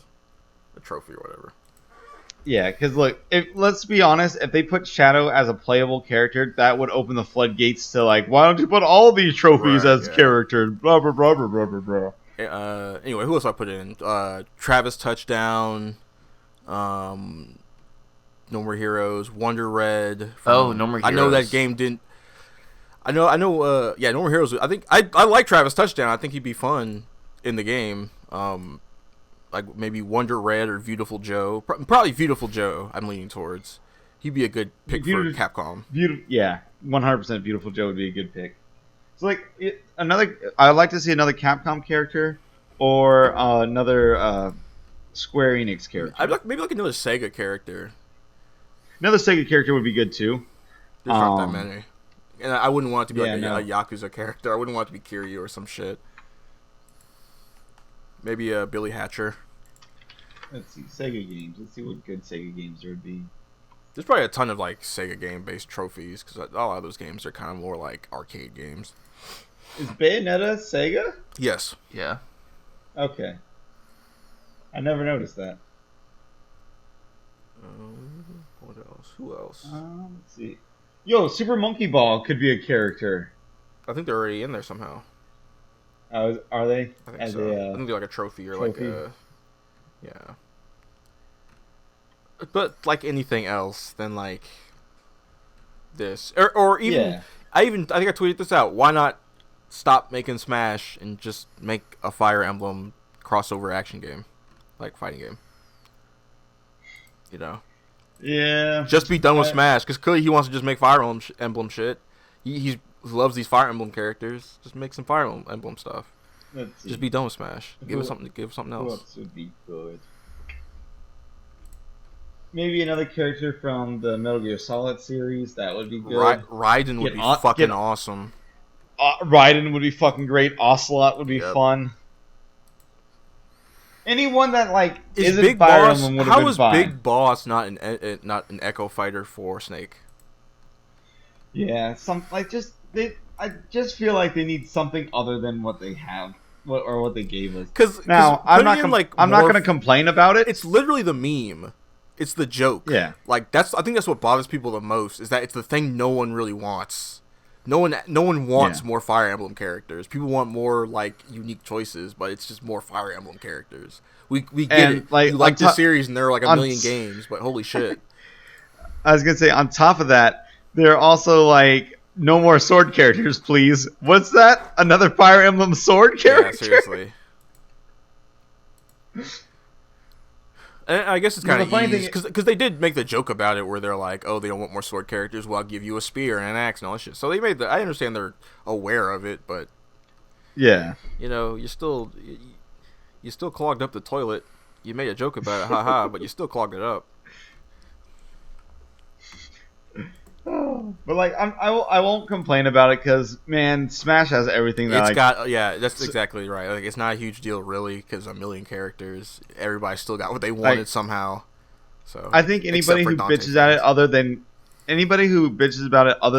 A trophy or whatever.
Yeah, because look, let's be honest, if they put Shadow as a playable character, that would open the floodgates to like, why don't you put all these trophies as characters? Blah blah blah blah blah blah blah.
Anyway, who else I put in? Travis Touchdown. No More Heroes. Wonder Red.
No More Heroes.
I know that game didn't. I know. Yeah, No More Heroes. I think I like Travis Touchdown. I think he'd be fun in the game. Like maybe Wonder Red or Beautiful Joe. Probably Beautiful Joe. I'm leaning towards. He'd be a good pick for Capcom.
Yeah, 100% Beautiful Joe would be a good pick. So like I'd like to see another Capcom character or another Square Enix character.
I'd like maybe another Sega character.
Another Sega character would be good too.
There's not that many. And I wouldn't want it to be a Yakuza character. I wouldn't want it to be Kiryu or some shit. Maybe a Billy Hatcher.
Let's see, Sega games. Let's see what good Sega games there would be.
There's probably a ton of like Sega game-based trophies because a lot of those games are kind of more like arcade games.
Is Bayonetta Sega?
Yes.
Yeah.
Okay. I never noticed that.
What else? Who else?
Let's see. Yo, Super Monkey Ball could be a character.
I think they're already in there somehow.
Are they?
I think so. I think they're like a trophy or like a... Yeah. But like anything else than like this. Or even...
Yeah.
I think I tweeted this out. Why not stop making Smash and just make a Fire Emblem crossover action game? Like fighting game. You know?
Yeah.
Just be done with Smash, because clearly he wants to just make Fire Emblem shit. He loves these Fire Emblem characters. Just make some Fire Emblem stuff. Just be done with Smash. Give us something else.
Who else would be good? Maybe another character from the Metal Gear Solid series. That would be good.
Raiden would be fucking awesome.
Raiden would be fucking great. Ocelot would be fun. Anyone that like isn't
Big
Fire
Boss,
Emblem would have been fine.
How is Big Boss not an Echo Fighter for Snake?
Yeah, I just feel like they need something other than what they have, what they gave us.
Because
now I'm not going to complain about it.
It's literally the meme. It's the joke.
Yeah,
like I think that's what bothers people the most is that it's the thing no one really wants. No one wants more Fire Emblem characters. People want more like unique choices, but it's just more Fire Emblem characters. We get it. Like, you like this series, and there are like a million games, but holy shit!
I was gonna say on top of that, they're also like no more sword characters, please. What's that? Another Fire Emblem sword character?
Yeah, seriously. And I guess it's kind of easy because they did make the joke about it where they're like, "Oh, they don't want more sword characters. Well, I'll give you a spear and an axe and all that shit." So they made I understand they're aware of it, but
yeah,
you know, you still clogged up the toilet. You made a joke about it, haha, but you still clogged it up.
But like, I won't complain about it because man, Smash has everything that
that's exactly right. Like, it's not a huge deal really because a million characters, everybody still got what they wanted somehow. So
I think anybody who bitches at it other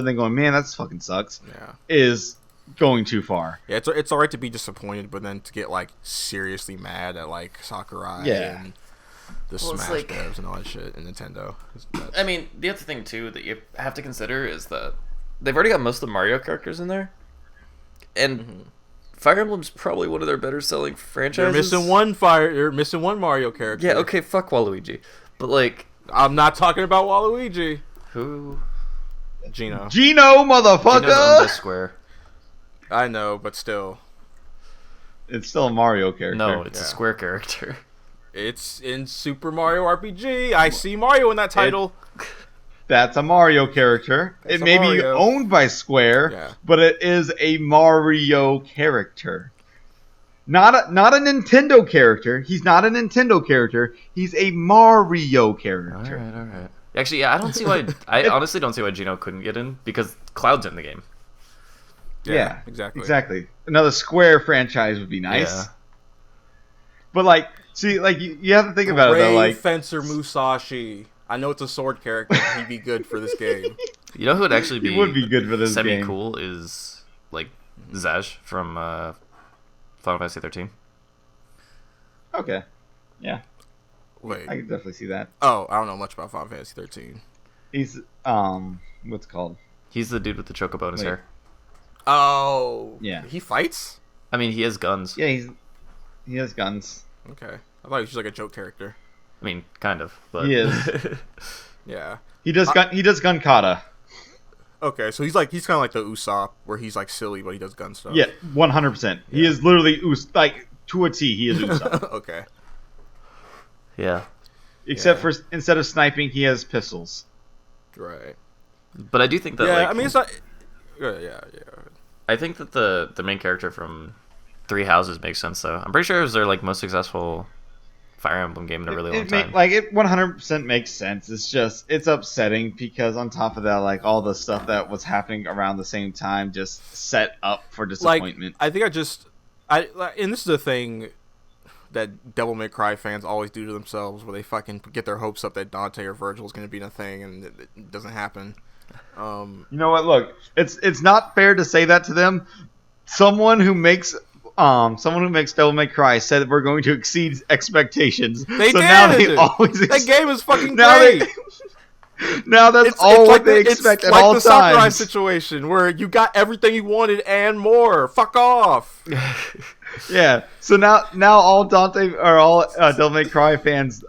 than going, man, that fucking sucks, is going too far.
Yeah, it's alright to be disappointed, but then to get like seriously mad at like Sakurai and the Smash devs and all that shit and Nintendo.
I mean, the other thing too that you have to consider is that they've already got most of the Mario characters in there, and Fire Emblem's probably one of their better selling franchises.
They're missing one Mario character.
Yeah, okay, fuck Waluigi, but like,
I'm not talking about Waluigi.
Who?
Gino,
motherfucker.
Gino's owned by Square.
I know, but still,
it's still a Mario character.
No, it's a Square character.
It's in Super Mario RPG. I see Mario in that title.
That's a Mario character. It may be owned by Square, but it is a Mario character. Not a Nintendo character. He's not a Nintendo character. He's a Mario character.
All right. Actually, yeah, I don't see why. I honestly don't see why Gino couldn't get in because Cloud's in the game.
Yeah, exactly. Another Square franchise would be nice. Yeah. But like, see, like you have to think about it though. Like
Fencer Musashi. I know it's a sword character. He'd be good for this game.
You know who would actually be?
He would be good for this
semi
game.
cool is like Zaj from Final Fantasy 13.
Okay. Yeah.
Wait.
I can definitely see that.
Oh, I don't know much about Final Fantasy 13.
He's what's it called?
He's the dude with the chocobo in his
Wait.
hair.
Oh.
Yeah.
He fights?
I mean, he has guns.
Yeah, he has guns.
Okay. I thought he was just like a joke character.
I mean, kind of, but
He is.
Yeah.
He does gun kata.
Okay, so he's kind of like the Usopp, where he's like silly, but he does gun stuff.
Yeah, 100%. He is literally like to a T. He is Usopp.
Okay.
yeah.
Except for instead of sniping, he has pistols.
Right.
But I do think that.
Yeah,
like,
I mean it's not. Yeah.
I think that the main character from Three Houses makes sense though. I'm pretty sure it was their like most successful Fire Emblem game in a really long time.
It 100% makes sense. It's just it's upsetting because on top of that, like all the stuff that was happening around the same time just set up for disappointment.
Like, I think and this is a thing that Devil May Cry fans always do to themselves, where they fucking get their hopes up that Dante or Virgil is going to be in a thing, and it doesn't happen.
You know what? Look, it's not fair to say that to them. Someone who makes Devil May Cry said we're going to exceed expectations.
They
so
did.
Now they always
that game is fucking
now
great.
Now that's
It's
all
like
what they expect
it's
at
like
all
the Sakurai
times.
situation where you got everything you wanted and more. Fuck off.
Yeah. So now all Dante or all Devil May Cry fans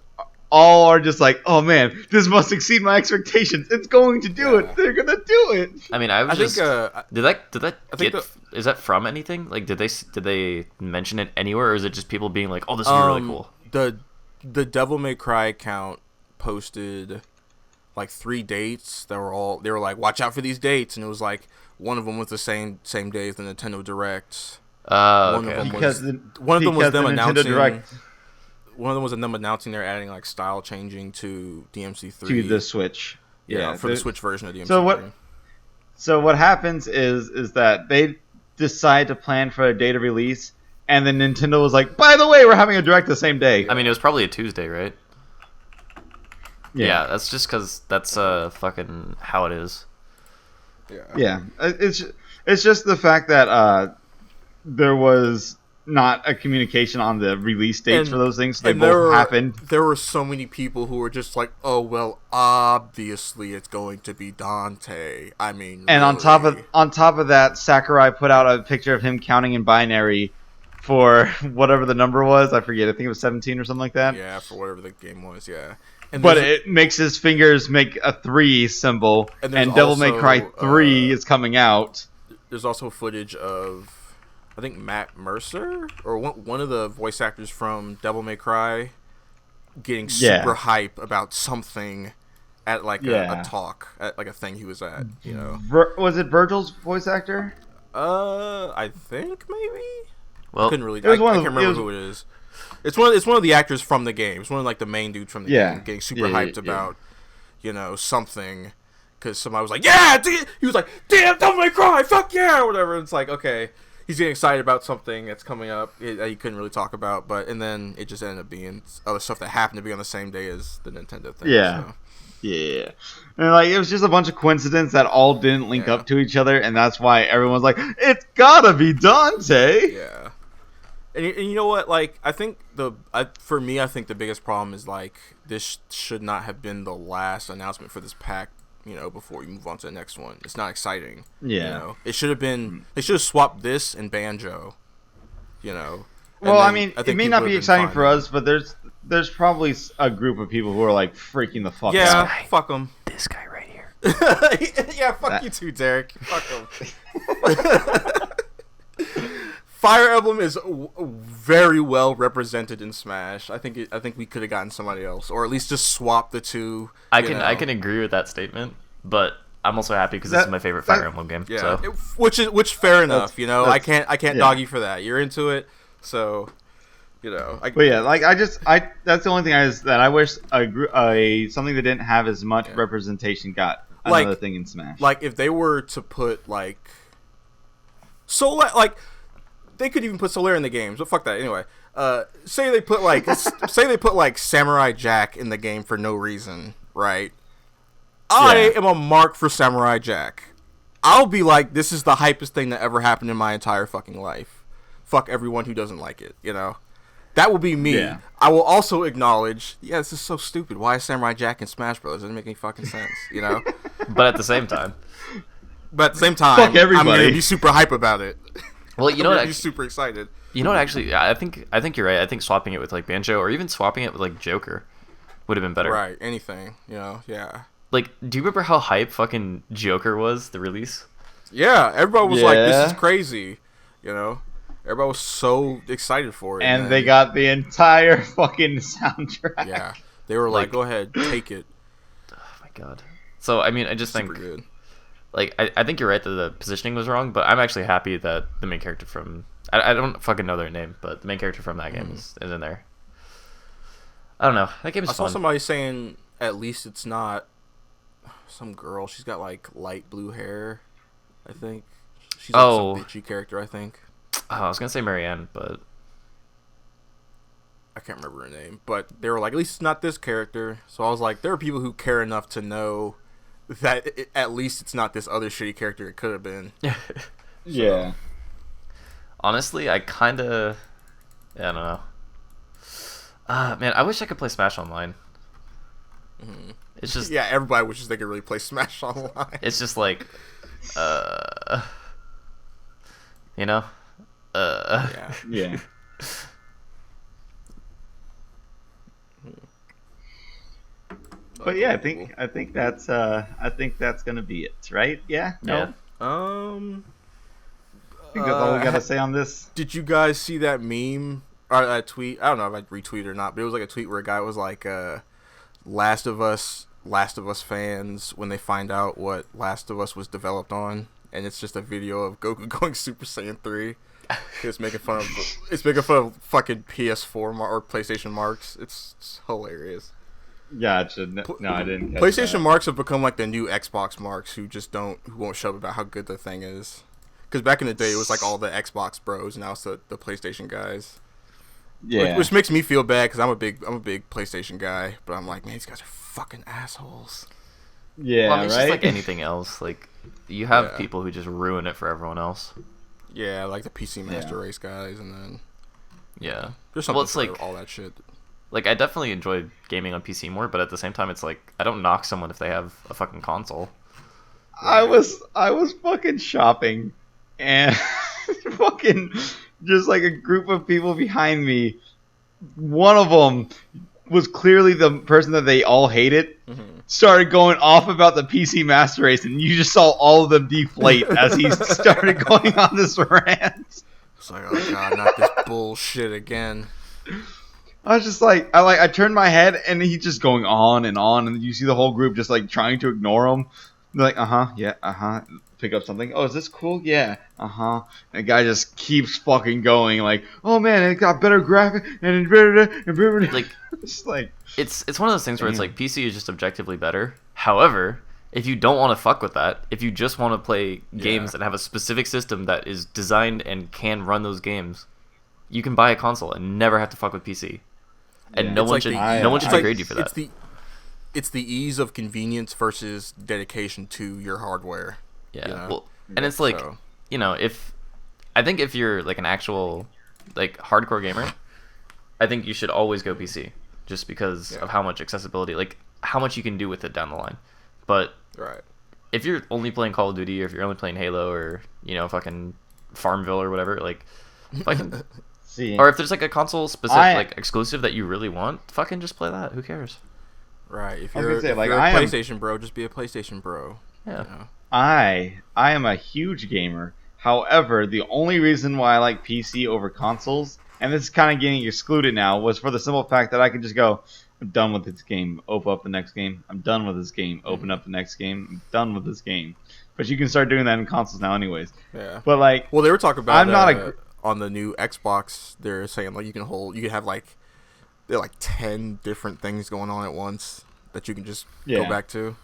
all are just like, oh man, this must exceed my expectations. It's going to do it. They're gonna do it.
I mean, I
think
did that
think
get? Is that from anything? Like, did they mention it anywhere, or is it just people being like, "Oh, this would be really cool"?
The Devil May Cry account posted like 3 dates that they were like, watch out for these dates, and it was like one of them was the same day as the Nintendo Direct.
Okay.
One of them was them
the Nintendo
announcing.
Direct
One of them was them announcing they're adding like style changing to DMC3
to the Switch.
Yeah, for the Switch version of DMC3.
So what happens is that they decide to plan for a date of release, and then Nintendo was like, by the way, we're having a Direct the same day.
I mean, it was probably a Tuesday, right? Yeah, that's just because that's fucking how it is.
Yeah. It's just the fact that there was not a communication on the release dates for those things. So they both happened.
There were so many people who were just like, "Oh well, obviously it's going to be Dante." I mean,
and
really.
on top of that, Sakurai put out a picture of him counting in binary for whatever the number was. I forget. I think it was 17 or something like that.
Yeah, for whatever the game was. Yeah.
But it makes his fingers make a 3 symbol, and Devil May Cry 3 is coming out.
There's also footage of, I think, Matt Mercer, or one of the voice actors from Devil May Cry, getting super hype about something at like a talk, at like a thing he was at, you know.
Was it Virgil's voice actor?
I think maybe.
Well,
I couldn't really. I can't remember who it is. It's one of the actors from the game. It's one of like the main dudes from the game getting super hyped about, you know, something, because somebody was like, yeah, he was like, damn, Devil May Cry, fuck yeah, or whatever. It's like, okay, he's getting excited about something that's coming up that he couldn't really talk about, and then it just ended up being other stuff that happened to be on the same day as the Nintendo thing.
Yeah.
So.
Yeah. And like it was just a bunch of coincidence that all didn't link up to each other, and that's why everyone's like, it's gotta be Dante.
Yeah. And you know what? Like, I think for me, I think the biggest problem is like this should not have been the last announcement for this pack. You know, before we move on to the next one, it's not exciting. Yeah. You know, it should have been. They should have swapped this and Banjo. You know.
Well, I mean, it may not be exciting for us, but there's probably a group of people who are like freaking the fuck out.
Yeah, fuck them.
This guy right here.
Yeah, fuck you too, Derek. Fuck him. Fire Emblem is very well represented in Smash. I think we could have gotten somebody else, or at least just swap the two.
I can agree with that statement, but I'm also happy because this is my favorite Fire Emblem game.
Yeah,
so.
which fair enough. You know, I can't dog you for that. You're into it, so you know.
But yeah, like that's the only thing that I wish something that didn't have as much representation got another thing in Smash.
Like if they were to put like they could even put Solaire in the games, but fuck that. Anyway, say they put like Samurai Jack in the game for no reason, right? I am a mark for Samurai Jack. I'll be like, this is the hypest thing that ever happened in my entire fucking life. Fuck everyone who doesn't like it, you know? That will be me.
Yeah.
I will also acknowledge, this is so stupid. Why is Samurai Jack in Smash Bros? It doesn't make any fucking sense, you know?
But at the same time,
Fuck
everybody.
I'm gonna be super hype about it.
well, you know what?
I'm super excited.
You know what? Actually, I think you're right. I think swapping it with like Banjo, or even swapping it with like Joker, would have been better.
Right, anything, you know, yeah.
Like, do you remember how hype fucking Joker was, the release?
Yeah, everybody was like, this is
Yeah.
crazy, you know? Everybody was so excited for it.
And they got the entire fucking soundtrack.
Yeah, they were like,
Like-
go ahead, take it.
Oh my god. So, I mean, I just
Super
think,
good.
like, I think you're right that the positioning was wrong, but I'm actually happy that the main character from... I don't fucking know their name, but the main character from that game is in there. I don't know. That game is
I saw
fun.
somebody saying, at least it's not some girl. She's got, like, light blue hair, I think. She's like some bitchy character, I think.
Oh, I was going to say Marianne, but...
I can't remember her name. But they were like, at least it's not this character. So I was like, there are people who care enough to know that at least it's not this other shitty character it could have been.
Yeah.
Honestly, I kind of... I don't know. Man, I wish I could play Smash Online. It's just...
Yeah, everybody wishes they could really play Smash Online.
It's just like... you know?
Yeah.
Yeah. But yeah, I think that's gonna be it, right? Yeah. No.
Yeah.
I think that's all we gotta say on this.
Did you guys see that meme or that tweet? I don't know if I retweeted or not, but it was like a tweet where a guy was like, Last of Us fans when they find out what Last of Us was developed on, and it's just a video of Goku going Super Saiyan 3. It's making fun of fucking PS4 or PlayStation marks. It's hilarious.
Gotcha. No, I didn't. Catch
PlayStation
that.
marks have become like the new Xbox marks who won't shut up about how good the thing is. Because back in the day, it was like all the Xbox bros, now it's the PlayStation guys.
Yeah.
Which makes me feel bad because I'm a big PlayStation guy, but I'm like, man, these guys are fucking assholes.
Yeah.
Well, I mean, it's
right.
just like anything else. Like, you have
Yeah.
people who just ruin it for everyone else.
Yeah, like the PC Master Race guys, and then
Yeah.
there's something
Well, it's
for
like...
all that shit.
Like, I definitely enjoy gaming on PC more, but at the same time, it's like, I don't knock someone if they have a fucking console.
I was fucking shopping, and fucking just like a group of people behind me. One of them was clearly the person that they all hated. Started going off about the PC Master Race, and you just saw all of them deflate as he started going on this rant.
It's like, oh god, not this bullshit again.
I was just like, I turned my head, and he's just going on, and you see the whole group just like trying to ignore him. They're like, yeah, pick up something. Oh, is this cool? Yeah, And the guy just keeps fucking going, like, oh man, it got better graphic, and
Like,
it's like,
it's one of those things where it's like, PC is just objectively better. However, if you don't want to fuck with that, if you just want to play games that have a specific system that is designed and can run those games, you can buy a console and never have to fuck with PC. And
Yeah.
no
It's
one
like
should
the-
no one should
I-
degrade you for that.
It's the ease of convenience versus dedication to your hardware.
Yeah.
You know?
Well, and it's like,
So-
you know, I think if you're like an actual like hardcore gamer, I think you should always go PC just because of how much accessibility, like how much you can do with it down the line. But
Right.
if you're only playing Call of Duty, or if you're only playing Halo, or fucking Farmville or whatever, like fucking
see,
or if there's like a console specific
I-
like exclusive that you really want, fucking just play that. Who cares?
Right. If
I was
you're,
gonna say,
if
like,
you're
I
a
am-
PlayStation bro, just be a PlayStation bro.
Yeah.
You know?
I am a huge gamer. However, the only reason why I like PC over consoles, and this is kind of getting excluded now, was for the simple fact that I could just go, I'm done with this game, open up the next game. I'm done with this game, open up the next game. I'm done with this game. But you can start doing that in consoles now anyways.
Yeah.
But like,
Well, they were talking about
I'm not
on the new Xbox. They're saying like you can have like there are like 10 different things going on at once that you can just go
Yeah.
back to.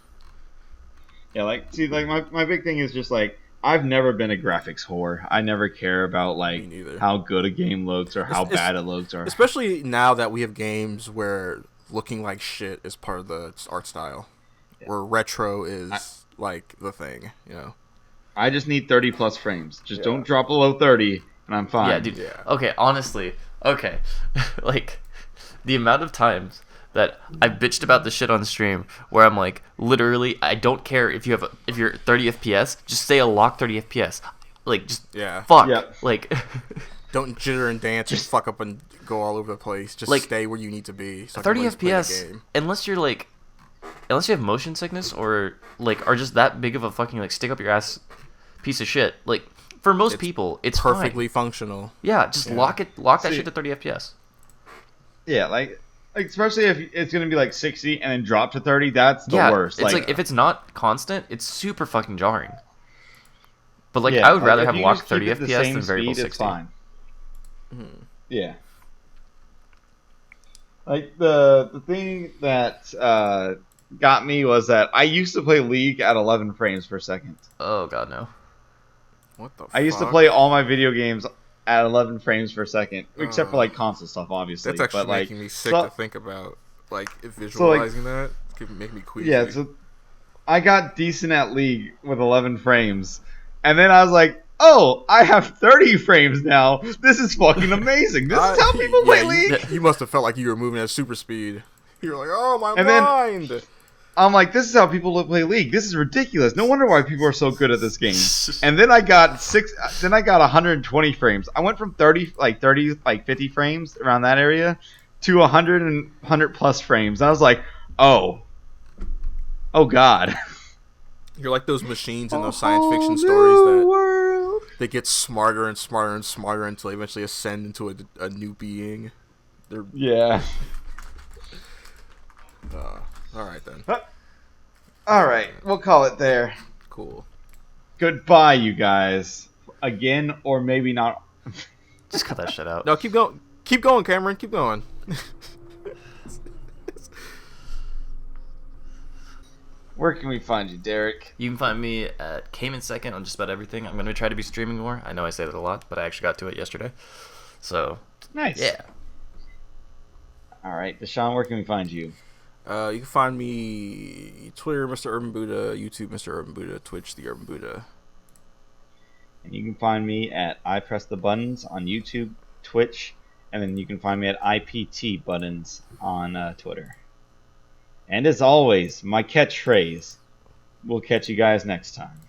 yeah, like, see, like my big thing is just like, I've never been a graphics whore. I never care about like
Me neither.
how good a game looks or how
It's-
bad it looks or
Especially now that we have games where looking like shit is part of the art style. where retro is like the thing, you know.
I just need 30 plus frames. Just don't drop below 30, and I'm fine.
Yeah, dude.
Yeah.
Okay, honestly, okay, like the amount of times that I bitched about this shit on stream, where I'm like, literally, I don't care if you're 30 FPS, just say a lock 30 FPS. Like, just fuck.
Yep.
Like,
Don't jitter and dance and fuck up and go all over the place. Just
like,
stay where you need to be. So
30
I can play the
FPS,
game.
unless you have motion sickness or like are just that big of a fucking like stick up your ass piece of shit. Like for most people, it's
perfectly
fine.
functional.
Yeah, just lock that shit to 30 FPS.
Yeah, like especially if it's gonna be like 60 and then drop to 30, that's the worst.
It's like if it's not constant, it's super fucking jarring. But like
yeah,
I would rather have
if you
locked
just keep
30
it the
FPS
same
than variable
speed,
60.
it's fine. Yeah. Like the thing that got me was that I used to play League at 11 frames per second.
Oh god no.
What the fuck?
I used to play all my video games at 11 frames per second, except for like console stuff, obviously.
That's actually
but, like,
making me sick to think about. Like visualizing that, it's gonna make me queasy.
Yeah, so I got decent at League with 11 frames, and then I was like, "Oh, I have 30 frames now. This is fucking amazing. This is how people play League."
You must have felt like you were moving at super speed. You were like, "Oh my
And then-
mind!"
I'm like, "This is how people play League. This is ridiculous. No wonder why people are so good at this game." And then I got 120 frames. I went from 50 frames around that area to 100 plus frames. And I was like, "Oh God."
You're like those machines in those science fiction stories that
world.
they get smarter and smarter and smarter until they eventually ascend into a new being. They're
Yeah.
all right then.
All right, we'll call it there.
Cool.
Goodbye, you guys. Again, or maybe not.
Just cut that shit out.
No, keep going. Keep going, Cameron. Keep going.
Where can we find you, Derek?
You can find me at Cayman Second on just about everything. I'm going to try to be streaming more. I know I say that a lot, but I actually got to it yesterday. So,
Nice.
yeah.
All right, DeShon, where can we find you?
You can find me Twitter, Mr. Urban Buddha, YouTube, Mr. Urban Buddha, Twitch, The Urban Buddha.
And you can find me at I Press the Buttons on YouTube, Twitch, and then you can find me at IPT Buttons on Twitter. And as always, my catchphrase. We'll catch you guys next time.